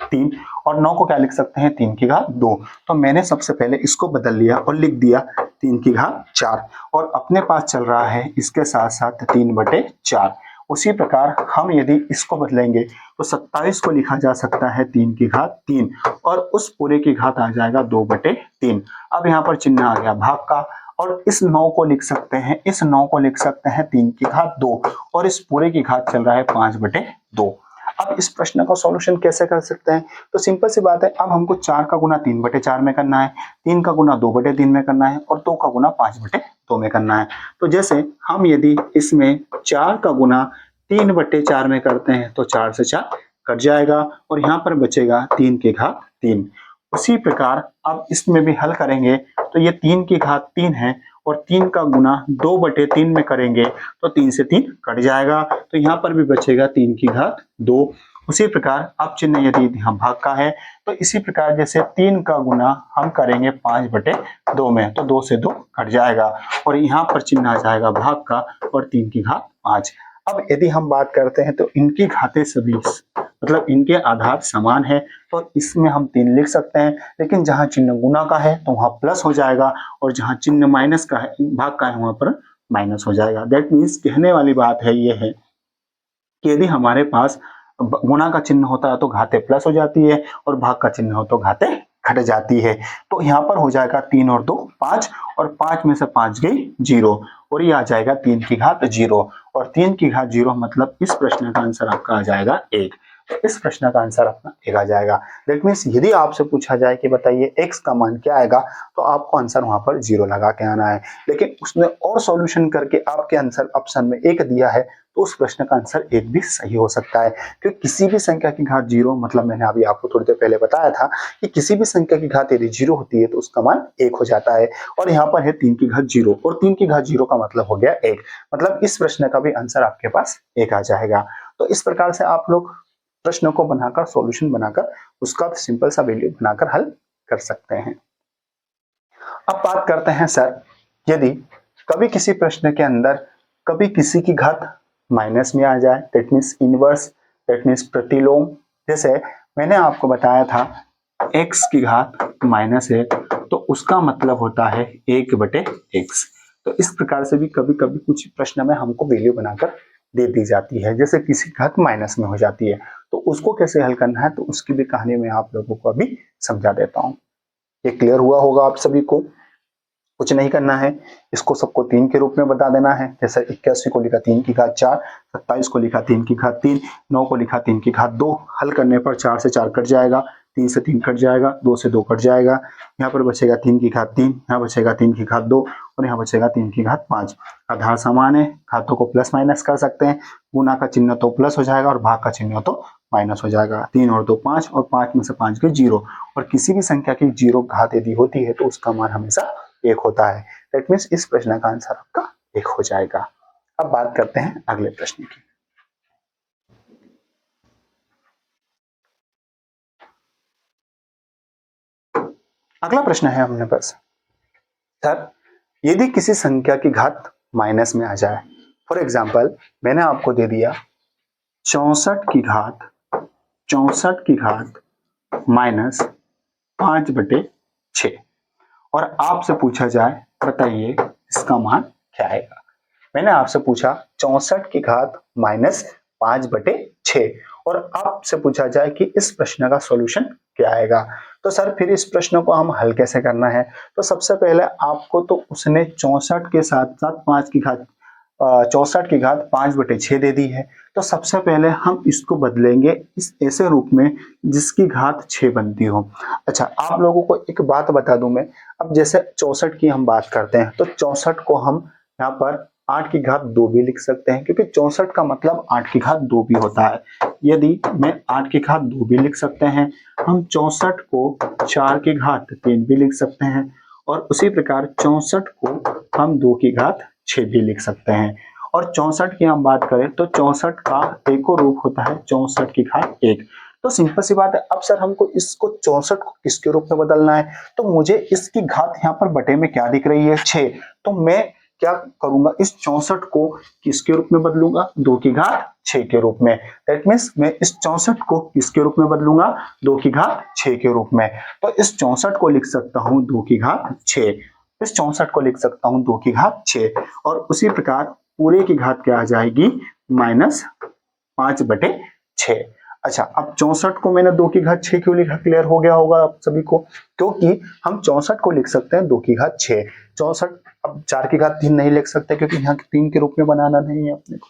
3 और 9 को क्या लिख सकते हैं, 3 की घात 2। तो मैंने सबसे पहले इसको बदल लिया और लिख दिया 3 की घात 4 और अपने पास चल रहा है इसके साथ साथ 3/4। उसी प्रकार हम यदि इसको बदलेंगे तो 27 को लिखा जा सकता है 3 की घात 3 और उस पूरे की घात आ जाएगा 2/3। अब यहाँ पर चिन्ह आ गया भाग का और इस 9 को लिख सकते हैं, इस 9 को लिख सकते हैं 3 की घात 2 और इस पूरे की घात चल रहा है 5/2। अब इस प्रश्न का सॉल्यूशन कैसे कर सकते हैं, तो सिंपल सी बात है, अब हमको 4 का गुना 3/4 में करना है, 3 का गुना 2/3 में करना है और 2 का गुना 5/2 में करना है। तो जैसे हम यदि इसमें 4 का गुना 3/4 में करते हैं तो 4 से 4 कट जाएगा और यहाँ पर बचेगा 3 की घात 3। उसी प्रकार अब इसमें भी हल करेंगे तो ये 3 की घात 3 है और 3 का गुना 2/3 में करेंगे तो 3 से 3 कट जाएगा, तो यहाँ पर भी बचेगा 3 की घात 2। उसी प्रकार अब चिन्ह यदि यहाँ भाग का है तो इसी प्रकार जैसे 3 का गुना हम करेंगे 5/2 में तो 2 से 2 कट जाएगा और यहाँ पर चिन्ह आ जाएगा भाग का और 3 की घात 5। अब यदि हम बात करते हैं तो इनकी घातें सभी मतलब इनके आधार समान है तो इसमें हम 3 लिख सकते हैं, लेकिन जहां चिन्ह गुना का है तो वहां प्लस हो जाएगा और जहां चिन्ह माइनस का है, भाग का है, वहां पर माइनस हो जाएगा। दैट मीन्स कहने वाली बात है ये है कि यदि हमारे पास गुना का चिन्ह होता है तो घातें प्लस हो जाती है और भाग का चिन्ह हो तो घातें घट जाती है। तो यहाँ पर हो जाएगा 3 और 2 5 और 5 में से 5 गई 0 और ये आ जाएगा 3 की घात 0 और 3 की घात 0 मतलब इस प्रश्न का आंसर आपका आ जाएगा 1। तो इस प्रश्न का आंसर अपना एक आ जाएगा। दैट मीन्स यदि आपसे पूछा जाए कि बताइए x का मान क्या आएगा, तो आपको आंसर वहां पर 0 लगा के आना है। लेकिन उसने और सॉल्यूशन करके आपके आंसर ऑप्शन में 1 दिया है, तो उस प्रश्न का आंसर 1 भी सही हो सकता है। क्योंकि किसी भी संख्या की घात 0, मतलब मैंने अभी आपको थोड़ी देर पहले बताया था कि किसी भी संख्या की घात यदि 0 होती है तो उसका मान 1 हो जाता है। और यहाँ पर है 3 की घात 0, और 3 की घात 0 का मतलब हो गया 1, मतलब इस प्रश्न का भी आंसर आपके पास 1 आ जाएगा। तो इस प्रकार से आप लोग प्रश्न को बनाकर, सॉल्यूशन बनाकर, उसका सिंपल सा वैल्यू बनाकर हल कर सकते हैं। अब बात करते हैं सर, यदि कभी किसी प्रश्न के अंदर कभी किसी की घात माइनस में आ जाए, that means inverse, that means प्रतिलोम। जैसे मैंने आपको बताया था x की घात माइनस 1, तो उसका मतलब होता है 1/x। तो इस प्रकार से भी कभी कभी कुछ प्रश्न में हमको वैल्यू बनाकर दे दी जाती है, जैसे किसी घात माइनस में हो जाती है, तो उसको कैसे हल करना है, तो उसकी भी कहानी मैं आप लोगों को अभी समझा देता हूँ। ये क्लियर हुआ होगा आप सभी को। कुछ नहीं करना है, इसको सबको 3 के रूप में बता देना है। जैसे 81 को लिखा 3 की घात 4, 27 को लिखा 3 की घात 3, 9 को लिखा 3 की घात 2। हल करने पर 4 से 4 कट जाएगा, 3 से 3 कट जाएगा, 2 से 2 कट जाएगा, यहाँ पर बचेगा 3 की घात 3, यहाँ बचेगा 3 की घात 2, और यहाँ बचेगा 3 की घात 5। आधार समान है, घातों को प्लस माइनस कर सकते हैं। गुना का चिन्ह तो प्लस हो जाएगा और भाग का चिन्ह तो माइनस हो जाएगा। 3 और 2 5, और 5 में से 5 के 0, और किसी भी संख्या की 0 घात यदि होती है तो उसका मान हमेशा 1 होता है। दैट मीन्स इस प्रश्न का आंसर आपका 1 हो जाएगा। अब बात करते हैं अगले प्रश्न की। अगला प्रश्न है हमने पास, सर यदि किसी संख्या की घात माइनस में आ जाए, फॉर एग्जाम्पल मैंने आपको दे दिया 64 की घात माइनस 5/6, और आपसे पूछा जाए बताइए इसका मान क्या आएगा। मैंने आपसे पूछा 64 की घात माइनस 5/6, और आपसे पूछा जाए कि इस प्रश्न का सॉल्यूशन क्या आएगा। तो सर फिर इस प्रश्न को हम हल कैसे करना है, तो सबसे पहले आपको तो उसने 64 के साथ साथ 5 की घात 64 की घात 5/6 दे दी है। तो सबसे पहले हम इसको बदलेंगे इस ऐसे रूप में जिसकी घात 6 बनती हो। अच्छा, आप लोगों को एक बात बता दूं मैं, अब जैसे 64 की हम बात करते हैं तो 64 को हम यहाँ पर 8 की घात 2 भी लिख सकते हैं, क्योंकि 64 का मतलब 8 की घात 2 भी होता है। यदि मैं 8 की घात 2 भी लिख सकते हैं, हम 64 को 4 की घात 3 भी लिख सकते हैं, और उसी प्रकार 64 को हम 2 की घात 6 भी लिख सकते हैं। और 64 की हम बात करें तो 64 का एक और रूप होता है 64 की घात 1। तो सिंपल सी बात है। अब सर हमको इसको 64 को किसके रूप में बदलना है, तो मुझे इसकी घात यहाँ पर बटे में क्या दिख रही है 6, तो मैं क्या करूंगा, इस 64 को किसके रूप में बदलूंगा, 2 की घात 6 के रूप में। दैट मीन्स मैं इस 64 को किसके रूप में बदलूंगा, 2 की घात 6 के रूप में। तो इस 64 को लिख सकता हूं 2 की घात 6, इस 64 को लिख सकता हूं 2 की घात 6, और उसी प्रकार पूरे की घात क्या आ जाएगी, -5/6। अच्छा, अब 64 को मैंने 2 की घात 6 क्यों लिखा, क्लियर हो गया होगा आप सभी को, क्योंकि हम 64 को लिख सकते हैं 2 की घात 6। 64, अब 4 की घात 3 नहीं लिख सकते क्योंकि यहाँ 3 के रूप में बनाना नहीं है अपने को।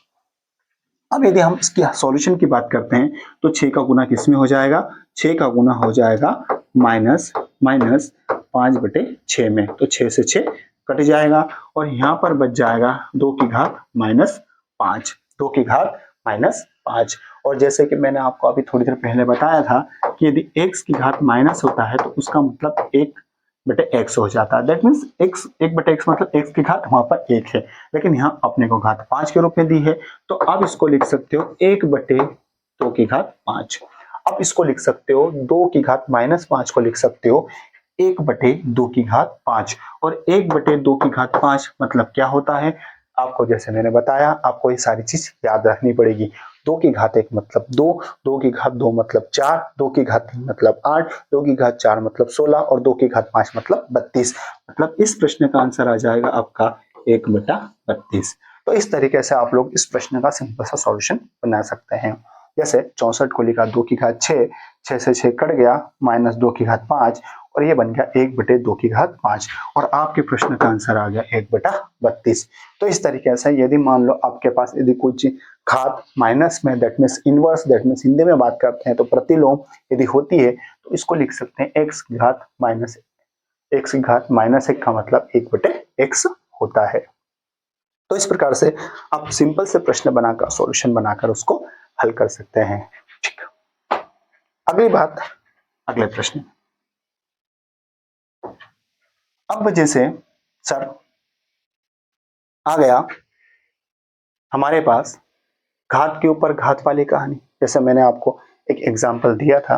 अब यदि हम इसकी सॉल्यूशन की बात करते हैं तो 6 का गुना किस में हो जाएगा, 6 का गुना हो जाएगा -5/6 में, तो 6 से 6 कट जाएगा, और यहाँ पर बच जाएगा 2 की घात -5, 2 की घात -5। और जैसे कि मैंने आपको अभी थोड़ी देर पहले बताया था कि यदि x की घात माइनस होता है तो उसका मतलब 1/x हो जाता है। दैट मीन्स x 1/x मतलब x की घात वहां पर 1 है, लेकिन यहाँ अपने को घात 5 के रूप में दी है, तो अब इसको लिख सकते हो 1/2 की घात 5। अब इसको लिख सकते हो 2 की घात -5 को लिख सकते हो 1/2 की घात 5, और 1/2 की घात 5 मतलब क्या होता है, आपको जैसे मैंने बताया आपको ये सारी चीज याद रखनी पड़ेगी। 2 की घात 1 मतलब 2, 2 की घात 2 मतलब 4, 2 की घात 3 मतलब 8, 2 की घात 4 मतलब 16, और 2 की घात 5 मतलब 32। मतलब इस प्रश्न का आंसर आ जाएगा आपका 1/32। तो इस तरीके से आप लोग इस प्रश्न का सिंपल सा सॉल्यूशन बना सकते हैं। जैसे 64 को लिखा 2 की घात 6, 6 से 6 कट गया, माइनस 2 की घात 5 और ये बन गया 1/2 की घात 5 और आपके प्रश्न का आंसर आ गया 1/32। तो इस तरीके से यदि मान लो आपके पास यदि कुछ घात माइनस में, that means inverse, that means Hindi में बात करते हैं तो प्रतिलोम यदि होती है तो इसको लिख सकते हैं x की घात माइनस 1 का मतलब 1/x होता है। तो इस प्रकार से आप सिंपल से प्रश्न बनाकर, सॉल्यूशन बनाकर उसको हल कर सकते हैं। ठीक, अगली बात, अगले प्रश्न। अब जैसे सर आ गया हमारे पास घात के ऊपर घात वाली कहानी, जैसे मैंने आपको एक एग्जांपल दिया था।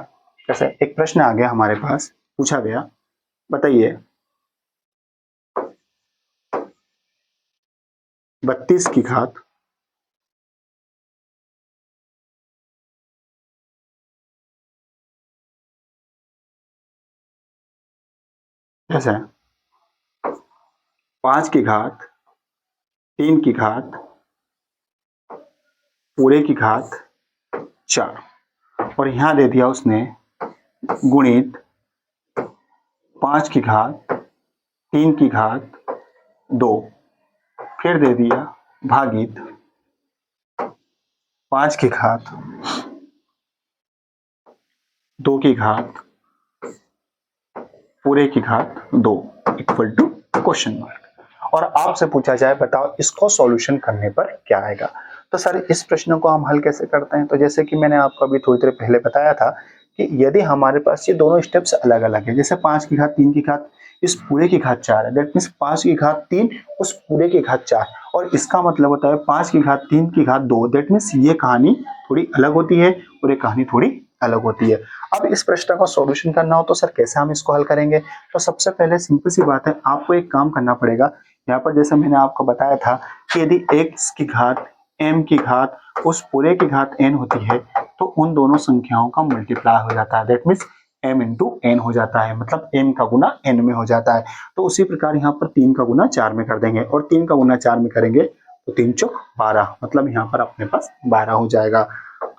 जैसे एक प्रश्न आ गया हमारे पास, पूछा गया, बताइए 32 की घात जैसे 5 की घात 3 की घात पूरे की घात 4 और यहां दे दिया उसने गुणित 5 की घात 3 की घात 2, फिर दे दिया भागित 5 की घात 2 की घात पूरे की घात 2 इक्वल टू क्वेश्चन मार्क। और आपसे पूछा जाए बताओ इसको सॉल्यूशन करने पर क्या आएगा। तो सर इस प्रश्न को हम हल कैसे करते हैं, तो जैसे कि मैंने आपको अभी थोड़ी देर पहले बताया था कि यदि हमारे पास ये दोनों स्टेप्स अलग अलग है, जैसे 5 की घात 3 की घात इस पूरे की घात 4 है, दैट मीन्स 5 की घात 3 उस पूरे की घात 4 और इसका मतलब होता है 5 की घात 3 की घात 2, दैट मीन्स ये कहानी थोड़ी अलग होती है और ये कहानी थोड़ी अलग होती है। अब इस प्रश्न का सॉल्यूशन करना हो तो सर कैसे हम इसको हल करेंगे, तो सबसे पहले सिंपल सी बात है, आपको एक काम करना पड़ेगा। यहाँ पर जैसे मैंने आपको बताया था कि यदि x की घात m की घात उस पूरे की घात n होती है तो उन दोनों संख्याओं का मल्टीप्लाई हो जाता है, that means m into n हो जाता है, मतलब m का गुना n में हो जाता है। तो उसी प्रकार यहाँ पर 3 का गुना 4 में कर देंगे और 3 का गुना 4 में करेंगे तो 3 चौक 12, मतलब यहाँ पर अपने पास 12 हो जाएगा।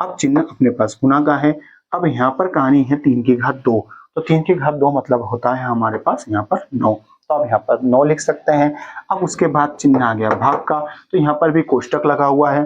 अब चिन्ह अपने पास गुना का है। अब यहाँ पर कहानी है 3 की घात 2, तो 3 की घात 2 मतलब होता है हमारे पास यहाँ पर 9, तो आप यहाँ पर 9 लिख सकते हैं। अब उसके बाद चिन्ह आ गया भाग का, तो यहाँ पर भी कोष्टक लगा हुआ है,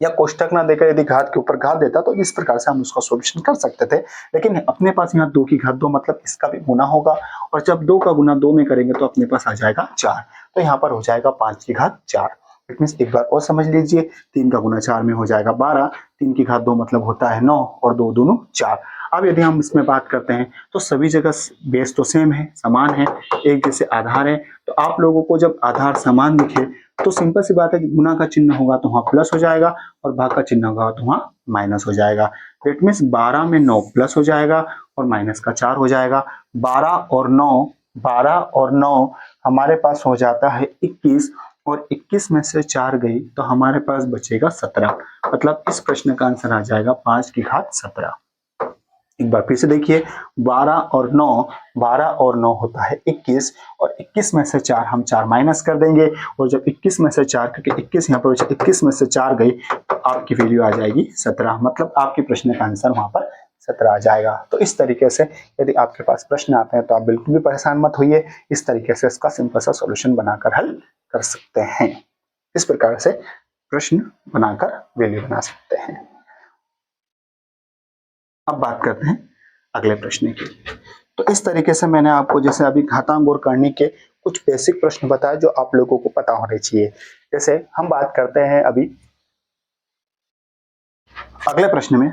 या कोष्टक ना देकर यदि घात के ऊपर घात देता तो इस प्रकार से हम उसका सॉल्यूशन कर सकते थे, लेकिन अपने पास यहाँ 2 की घात 2 मतलब इसका भी गुना होगा और जब 2 का गुना 2 में करेंगे तो अपने पास आ जाएगा 4, तो यहाँ पर हो जाएगा 5 की घात 4। इट मीन्स एक बार और समझ लीजिए, 3 का गुना 4 में हो जाएगा 12, 3 की घात 2 मतलब होता है 9 और 2 दूनी 4। अब यदि हम इसमें बात करते हैं तो सभी जगह बेस तो सेम है, समान है, एक जैसे आधार है, तो आप लोगों को जब आधार समान दिखे तो सिंपल सी बात है कि गुना का चिन्ह होगा तो वहां प्लस हो जाएगा और भाग का चिन्ह होगा तो वहां माइनस हो जाएगा। दैट मीन्स 12 में 9 प्लस हो जाएगा और माइनस का 4 हो जाएगा। 12 और 9 हमारे पास हो जाता है 21 और 21 में से 4 गई तो हमारे पास बचेगा 17, मतलब इस प्रश्न का आंसर आ जाएगा 5 की घात 17। एक बार फिर से देखिए, 12 और 9 होता है 21 और 21 में से 4 हम 4 माइनस कर देंगे और जब 21 में से 4 क्योंकि 21 यहाँ पर 21 में से 4 गई तो आपकी वैल्यू आ जाएगी 17, मतलब आपके प्रश्न का आंसर वहां पर 17 आ जाएगा। तो इस तरीके से यदि आपके पास प्रश्न आते हैं तो आप बिल्कुल भी परेशान मत होइए, इस तरीके से इसका सिंपल सा सॉल्यूशन बनाकर हल कर सकते हैं। इस प्रकार से प्रश्न बनाकर वैल्यू बना सकते हैं। अब बात करते हैं अगले प्रश्न की। तो इस तरीके से मैंने आपको जैसे अभी घातांक और करनी के कुछ बेसिक प्रश्न बताए जो आप लोगों को पता होने चाहिए। जैसे हम बात करते हैं अभी अगले प्रश्न में,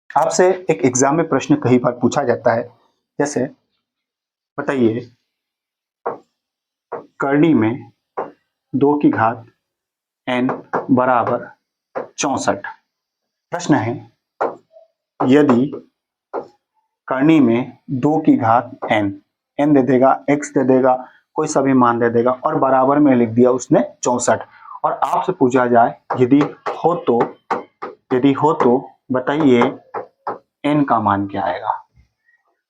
आपसे एक एग्जाम में प्रश्न कई बार पूछा जाता है, जैसे बताइए करनी में 2 की घात n बराबर 64। प्रश्न है यदि करनी में 2 की घात n दे देगा, x दे देगा, कोई सा भी मान दे देगा और बराबर में लिख दिया उसने 64 और आपसे पूछा जाए यदि हो तो बताइए n का मान क्या आएगा।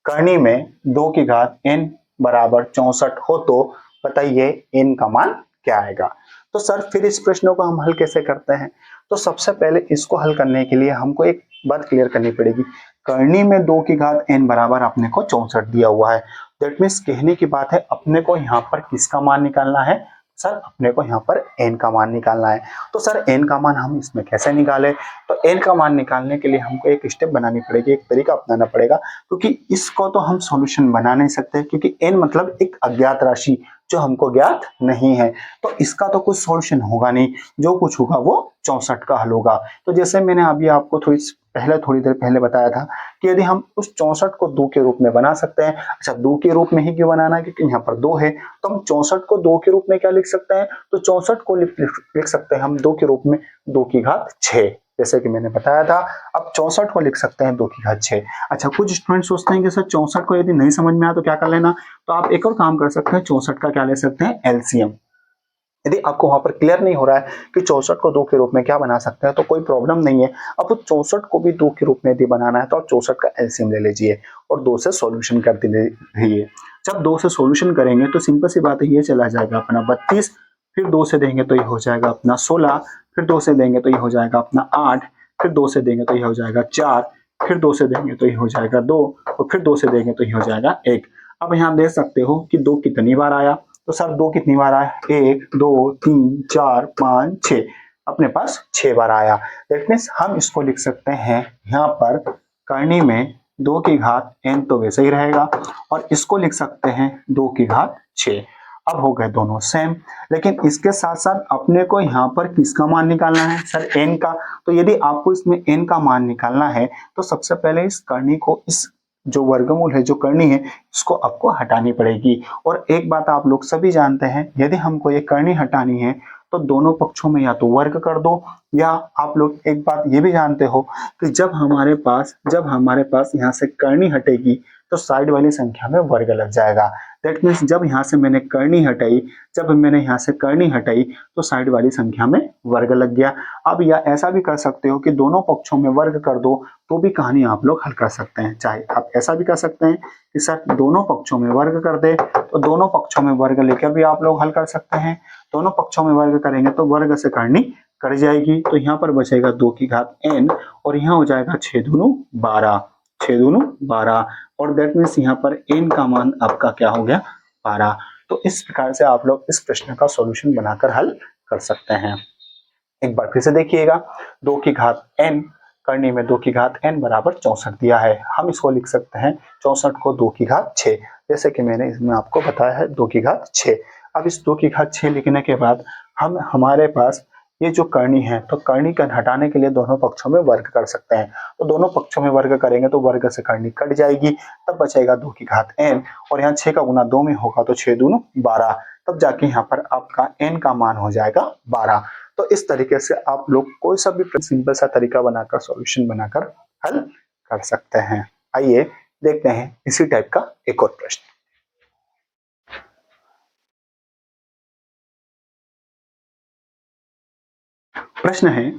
करनी में 2 की घात n बराबर 64 हो तो बताइए n का मान क्या आएगा। तो सर फिर इस प्रश्न को हम हल कैसे करते हैं? तो सबसे पहले इसको हल करने के लिए हमको एक बात क्लियर करनी पड़ेगी। करनी में 2 की घात n बराबर अपने को 64 दिया हुआ है। दैट मीन्स कहने की बात है अपने को यहाँ पर किसका मान निकालना है? सर अपने को यहाँ पर n का मान निकालना है। तो सर n का मान हम इसमें कैसे निकालें? तो n का मान निकालने के लिए हमको एक स्टेप बनानी पड़ेगी, एक तरीका अपनाना पड़ेगा, क्योंकि इसको तो हम सॉल्यूशन बना नहीं सकते, क्योंकि n मतलब एक अज्ञात राशि जो हमको ज्ञात नहीं है, तो इसका तो कुछ सॉल्यूशन होगा नहीं, जो कुछ होगा वो 64 का हल होगा। तो जैसे मैंने अभी आपको थोड़ी देर पहले बताया था कि यदि हम उस 64 को 2 के रूप में बना सकते हैं। अच्छा 2 के रूप में ही क्यों बनाना है? क्योंकि यहाँ पर 2 है, तो हम 64 को 2 के रूप में क्या लिख सकते हैं? तो 64 को लिख सकते हैं हम 2 के रूप में 2 की घात 6, जैसे कि मैंने बताया था। अब 64 को लिख सकते हैं 2 की घात 6। अच्छा कुछ स्टूडेंट सोचते हैं कि सर 64 को यदि नहीं समझ में आया तो क्या कर लेना? तो आप एक और काम कर सकते हैं, 64 का क्या ले सकते हैं? एलसीएम। यदि आपको वहां पर क्लियर नहीं हो रहा है कि 64 को 2 के रूप में क्या बना सकते हैं, तो कोई प्रॉब्लम नहीं है। अब 64 को भी 2 के रूप में यदि बनाना है तो आप 64 का एलसीएम ले लीजिए और 2 से सॉल्यूशन करते रहिए। जब 2 से सॉल्यूशन करेंगे तो सिंपल सी बात है, ये चला जाएगा अपना 32, फिर 2 से देंगे तो ये हो जाएगा अपना 16, फिर 2 से देंगे तो ये हो जाएगा अपना 8, फिर 2 से देंगे तो ये हो जाएगा 4, फिर 2 से देंगे तो ये हो जाएगा 2, और फिर 2 से देंगे तो ये हो जाएगा 1। अब यहाँ देख सकते हो कि 2 कितनी बार आया? तो सर 2 कितनी बार आया? 1 2 3 4 5 6, अपने पास 6 बार आया। दैट मीन्स हम इसको लिख सकते हैं यहाँ पर करनी में 2 की घात n तो वैसे ही रहेगा, और इसको लिख सकते हैं 2 की घात 6। अब हो गए दोनों सेम, लेकिन इसके साथ साथ अपने को यहाँ पर किसका मान निकालना है? सर n का। तो यदि आपको इसमें n का मान निकालना है तो सबसे पहले इस करनी को, इस जो वर्गमूल है, जो करनी है, इसको आपको हटानी पड़ेगी। और एक बात आप लोग सभी जानते हैं, यदि हमको ये करनी हटानी है तो दोनों पक्षों में या तो वर्ग कर दो, या आप लोग एक बात ये भी जानते हो कि जब हमारे पास यहाँ से करनी हटेगी तो साइड वाली संख्या में वर्ग लग जाएगा। दैट मीन्स जब यहाँ से मैंने करनी हटाई तो साइड वाली संख्या में वर्ग लग गया। अब या ऐसा भी कर सकते हो कि दोनों पक्षों में वर्ग कर दो, तो भी कहानी आप लोग हल कर सकते हैं। चाहे आप ऐसा भी कर सकते हैं कि सर दोनों पक्षों में वर्ग कर दे, तो दोनों पक्षों में वर्ग लेकर भी आप लोग हल कर सकते हैं। दोनों पक्षों में वर्ग करेंगे तो वर्ग से करनी कट जाएगी, तो यहाँ पर बचेगा 2 की घात n, और यहाँ हो जाएगा 6 दूनी 12, 6 दूनी 12, और दैट मीन्स यहाँ पर n का मान आपका क्या हो गया? 12। तो इस प्रकार से आप लोग इस प्रश्न का सॉल्यूशन बनाकर हल कर सकते हैं। एक बार फिर से देखिएगा, 2 की घात n करनी में 2 की घात n बराबर 64 दिया है। हम इसको लिख सकते हैं 64 को 2 की घात 6, जैसे कि मैंने इसमें आपको बताया है 2 की घात 6। अब इस 2 की घात 6 लिखने के बाद हमारे पास ये जो करनी है, तो करनी का हटाने के लिए दोनों पक्षों में वर्ग कर सकते हैं। तो दोनों पक्षों में वर्ग करेंगे तो वर्ग से करनी कट जाएगी, तब बचेगा 2 की घात n, और यहाँ 6 का गुना 2 में होगा तो 6 दूनी 12, तब जाके यहाँ पर आपका n का मान हो जाएगा 12। तो इस तरीके से आप लोग कोई सा भी सिंपल सा तरीका बनाकर सॉल्यूशन बनाकर हल कर सकते हैं। आइए देखते हैं इसी टाइप का एक और प्रश्न। प्रश्न है,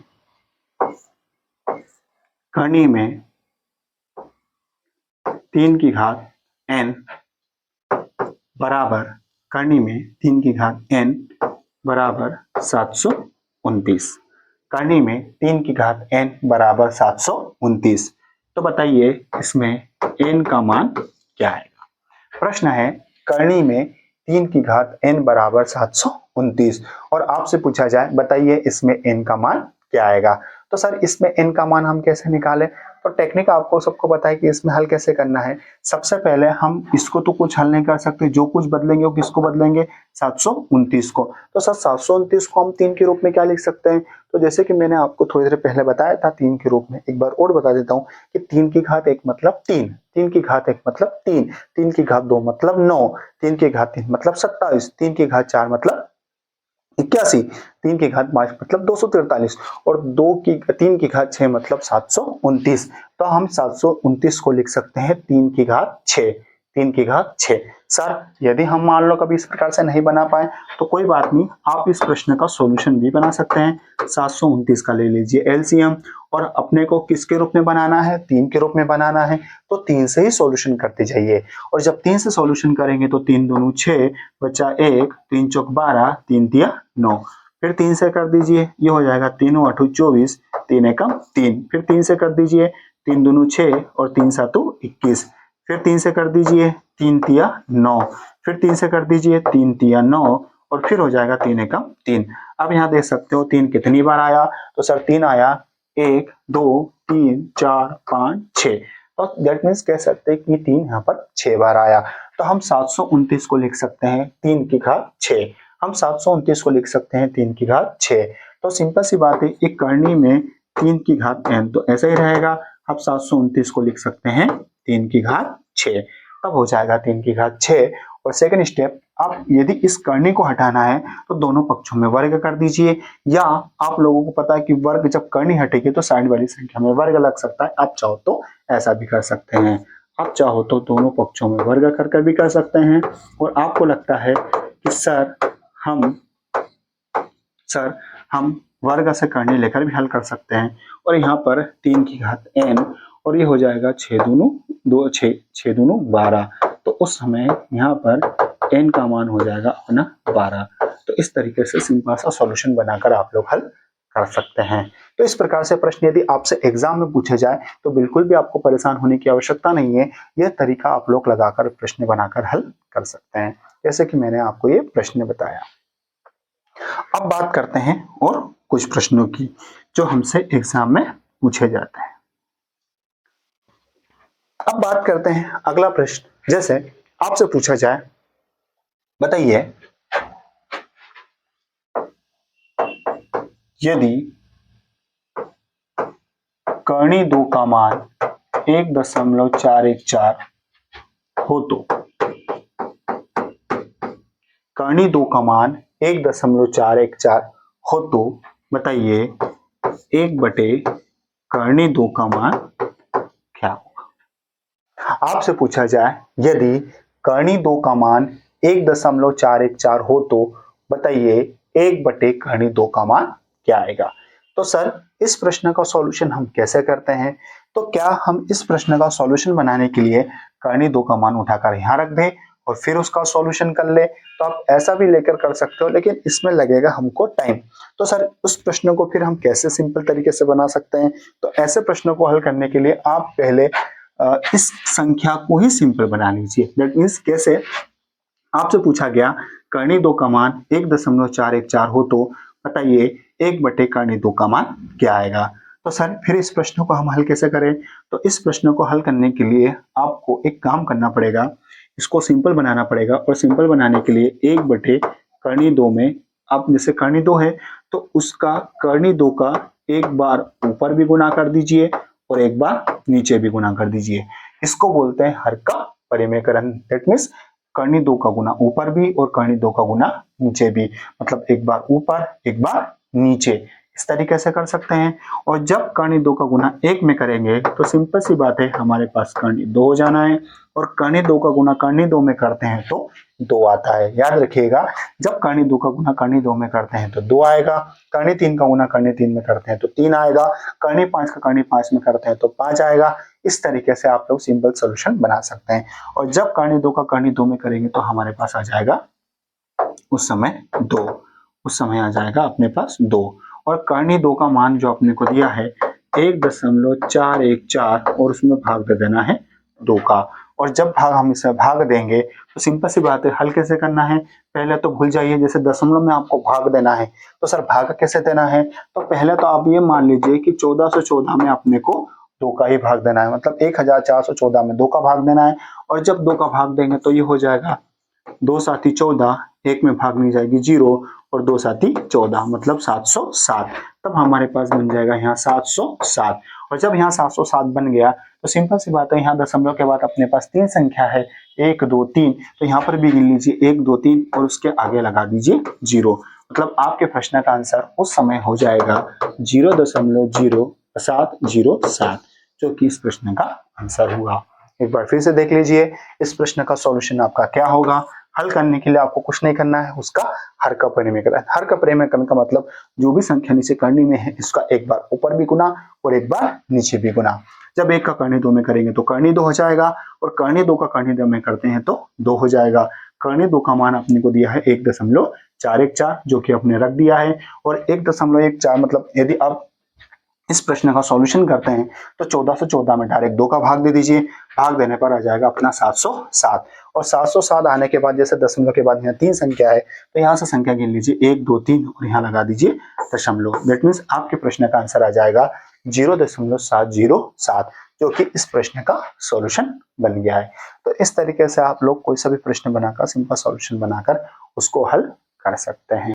करनी में 3 की घात n बराबर, करनी में 3 की घात n बराबर 729, करनी में 3 की घात n बराबर 729। तो बताइए इसमें n का मान क्या आएगा? प्रश्न है, करनी में 3 की घात n बराबर 729, और आपसे पूछा जाए बताइए इसमें n का मान क्या आएगा? तो सर इसमें n का मान हम कैसे निकालें? तो टेक्निक आपको सबको पता है कि इसमें हल कैसे करना है। सबसे पहले हम इसको तो कुछ हल नहीं कर सकते, जो कुछ बदलेंगे वो किसको बदलेंगे? 729 को। तो सर 729 को हम 3 के रूप में क्या लिख सकते हैं? तो जैसे कि मैंने आपको थोड़ी देर पहले बताया था 3 के रूप में, एक बार और बता देता हूँ कि 3 की घात 1 मतलब 3, 3 की घात 1 मतलब 3, 3 की घात 2 मतलब 9, 3 की घात 3 मतलब 27, 3 की घात 4 मतलब 81, 3 की घात 5 मतलब 243, और 3 की घात 6 मतलब 729। तो हम 729 को लिख सकते हैं 3 की घात 6, 3 की घात 6। सर यदि हम मान लो कभी इस प्रकार से नहीं बना पाए तो कोई बात नहीं, आप इस प्रश्न का सॉल्यूशन भी बना सकते हैं। 729 का ले लीजिए एलसीएम, और अपने को किसके रूप में बनाना है? 3 के रूप में बनाना है, तो 3 से ही सॉल्यूशन करते जाइए। और जब 3 से सॉल्यूशन करेंगे तो 3 दूनी 6, बचा 1, 3 चौक 12, 3 तिया 9, फिर 3 से कर दीजिए, ये हो जाएगा 3 8 24, 3 एकम 3, फिर 3 से कर दीजिए, 3 दूनी 6 और 3 7 21, फिर 3 से कर दीजिए, 3 तिया 9, फिर 3 से कर दीजिए, 3 तिया 9 और फिर हो जाएगा 3 एकम 3। अब यहाँ देख सकते हो 3 कितनी बार आया, तो सर 3 आया 1 2 3 4 5 6, तो दैट मीन्स कह सकते हैं कि 3 यहाँ पर 6 बार आया। तो हम 729 को लिख सकते हैं 3 की घात 6, हम 729 को लिख सकते हैं 3 की घात 6। तो सिंपल सी बात है, एक करनी में 3 की घात n, तो ऐसा ही रहेगा। अब 729 को लिख सकते हैं 3 की घात 6, तब हो जाएगा 3 की घात 6। और सेकंड स्टेप, आप यदि इस करनी को हटाना है तो दोनों पक्षों में वर्ग कर दीजिए, या आप लोगों को पता है कि वर्ग जब करनी हटेगी तो साइड वाली संख्या में वर्ग लग सकता है, आप चाहो तो ऐसा भी कर सकते हैं। आप चाहो तो दोनों पक्षों में वर्ग कर भी कर सकते हैं। और आपको लगता है कि सर हम वर्ग से करनी लेकर भी हल कर सकते हैं, और यहाँ पर 3 की घात n और ये हो जाएगा 6 दूनी 2 6 6 दूनी 12, तो उस समय यहाँ पर n का मान हो जाएगा अपना 12। तो इस तरीके से सिंपल सा सॉल्यूशन बनाकर आप लोग हल कर सकते हैं। तो इस प्रकार से प्रश्न यदि आपसे एग्जाम में पूछे जाए तो बिल्कुल भी आपको परेशान होने की आवश्यकता नहीं है, यह तरीका आप लोग लगाकर प्रश्न बनाकर हल कर सकते हैं, जैसे कि मैंने आपको ये प्रश्न बताया। अब बात करते हैं और कुछ प्रश्नों की जो हमसे एग्जाम में पूछे जाते हैं। अब बात करते हैं अगला प्रश्न, जैसे आपसे पूछा जाए, बताइए यदि करनी 2 का मान 1.414 हो तो, करनी 2 का मान 1.414 हो तो बताइए 1 बटे करनी 2 का मान क्या होगा। आपसे पूछा जाए यदि करनी 2 का मान 1.414 हो तो बताइए 1 बटे करनी 2 का मान क्या आएगा। तो सर इस प्रश्न का सॉल्यूशन हम कैसे करते हैं, तो क्या हम इस प्रश्न का सॉल्यूशन बनाने के लिए करनी 2 का मान उठाकर यहाँ रख दें और फिर उसका सॉल्यूशन कर ले, तो आप ऐसा भी लेकर कर सकते हो, लेकिन इसमें लगेगा हमको टाइम। तो सर उस प्रश्न को फिर हम कैसे सिंपल तरीके से बना सकते हैं, तो ऐसे प्रश्नों को हल करने के लिए आप पहले इस संख्या को ही सिंपल बना लीजिए। दैट मीन्स कैसे, आपसे पूछा गया करनी 2 का मान 1.414 हो तो बताइए 1 बटे करनी 2 का मान क्या आएगा। तो सर फिर इस प्रश्न को हम हल कैसे करें, तो इस प्रश्न को हल करने के लिए आपको एक काम करना पड़ेगा, इसको सिंपल बनाना पड़ेगा। और सिंपल बनाने के लिए 1 बटे करनी 2 में, आप जैसे करनी 2 है तो उसका करनी 2 का एक बार ऊपर भी गुना कर दीजिए और एक बार नीचे भी गुना कर दीजिए, इसको बोलते हैं हर का परिमेयकरण। दैट मीन्स करनी 2 का गुना ऊपर भी और करनी 2 का गुना नीचे भी, मतलब एक बार ऊपर एक बार नीचे, इस तरीके से कर सकते हैं। और जब करनी 2 का गुना 1 में करेंगे तो सिंपल सी बात है, हमारे पास करनी 2 हो जाना है, और करनी 2 का गुना करनी 2 में करते हैं तो 2 आता है। याद रखिएगा, जब करनी 2 का गुना करनी 2 में करते हैं तो 2 आएगा, करनी 3 का गुना करनी 3 में करते हैं तो 3 आएगा, करनी 5 का करनी 5 में करते हैं तो 5 आएगा। इस तरीके से आप लोग सिंपल सोल्यूशन बना सकते हैं। और जब करनी 2 का करनी 2 में करेंगे तो हमारे पास आ जाएगा उस समय 2, उस समय आ जाएगा अपने पास 2। और करनी 2 का मान जो अपने को दिया है 1.414 और उसमें भाग दे देना है 2 का। और जब हम इसे भाग देंगे तो सिंपल सी बात है, हल कैसे करना है, पहले तो भूल जाइए, जैसे दशमलव में आपको भाग देना है तो सर भाग कैसे देना है, तो पहले तो आप ये मान लीजिए कि 1414 में अपने को 2 का ही भाग देना है, मतलब 1414 में 2 का भाग देना है। और जब 2 का भाग देंगे तो ये हो जाएगा 2 साथी 14, 1 में भाग नहीं जाएगी 0 और 2 साथी 14, मतलब 707। तब हमारे पास बन जाएगा यहाँ 707। और जब यहाँ 707 बन गया तो सिंपल सी बात है, यहाँ दशमलव के बाद अपने पास 3 संख्या है 1 2 3, तो यहाँ पर भी गिन लीजिए 1 2 3 और उसके आगे लगा दीजिए 0, मतलब आपके प्रश्न का आंसर उस समय हो जाएगा 0.0707, जो कि इस प्रश्न का आंसर हुआ। एक बार फिर से देख लीजिए इस प्रश्न का सॉल्यूशन आपका क्या होगा। हल करने के लिए आपको कुछ नहीं करना है, उसका हर का परिमेयकरण। हर का परिमेयकरण का मतलब जो भी संख्या नीचे करनी में है इसका एक बार ऊपर भी गुना और एक बार नीचे भी गुना। जब 1 का करनी 2 में करेंगे तो करनी 2 हो जाएगा, और करनी 2 का करनी 2 में करते हैं तो 2 हो जाएगा। कर्ण 2 का मान अपने को दिया है 1.414 जो कि अपने रख दिया है। और 1.14 मतलब यदि आप इस प्रश्न का सॉल्यूशन करते हैं तो 14 से 14 में डायरेक्ट 2 का भाग दे दीजिए, भाग देने पर आ जाएगा अपना 707। और 707 आने के बाद जैसे दशमलव के बाद यहाँ 3 संख्या है तो यहाँ से संख्या गिन लीजिए 1 2 3 और यहाँ लगा दीजिए दशमलव। दैट मीन्स आपके प्रश्न का आंसर आ जाएगा 0.707 जो कि इस प्रश्न का सॉल्यूशन बन गया है। तो इस तरीके से आप लोग कोई सा भी प्रश्न बनाकर सिंपल सॉल्यूशन बनाकर उसको हल कर सकते हैं।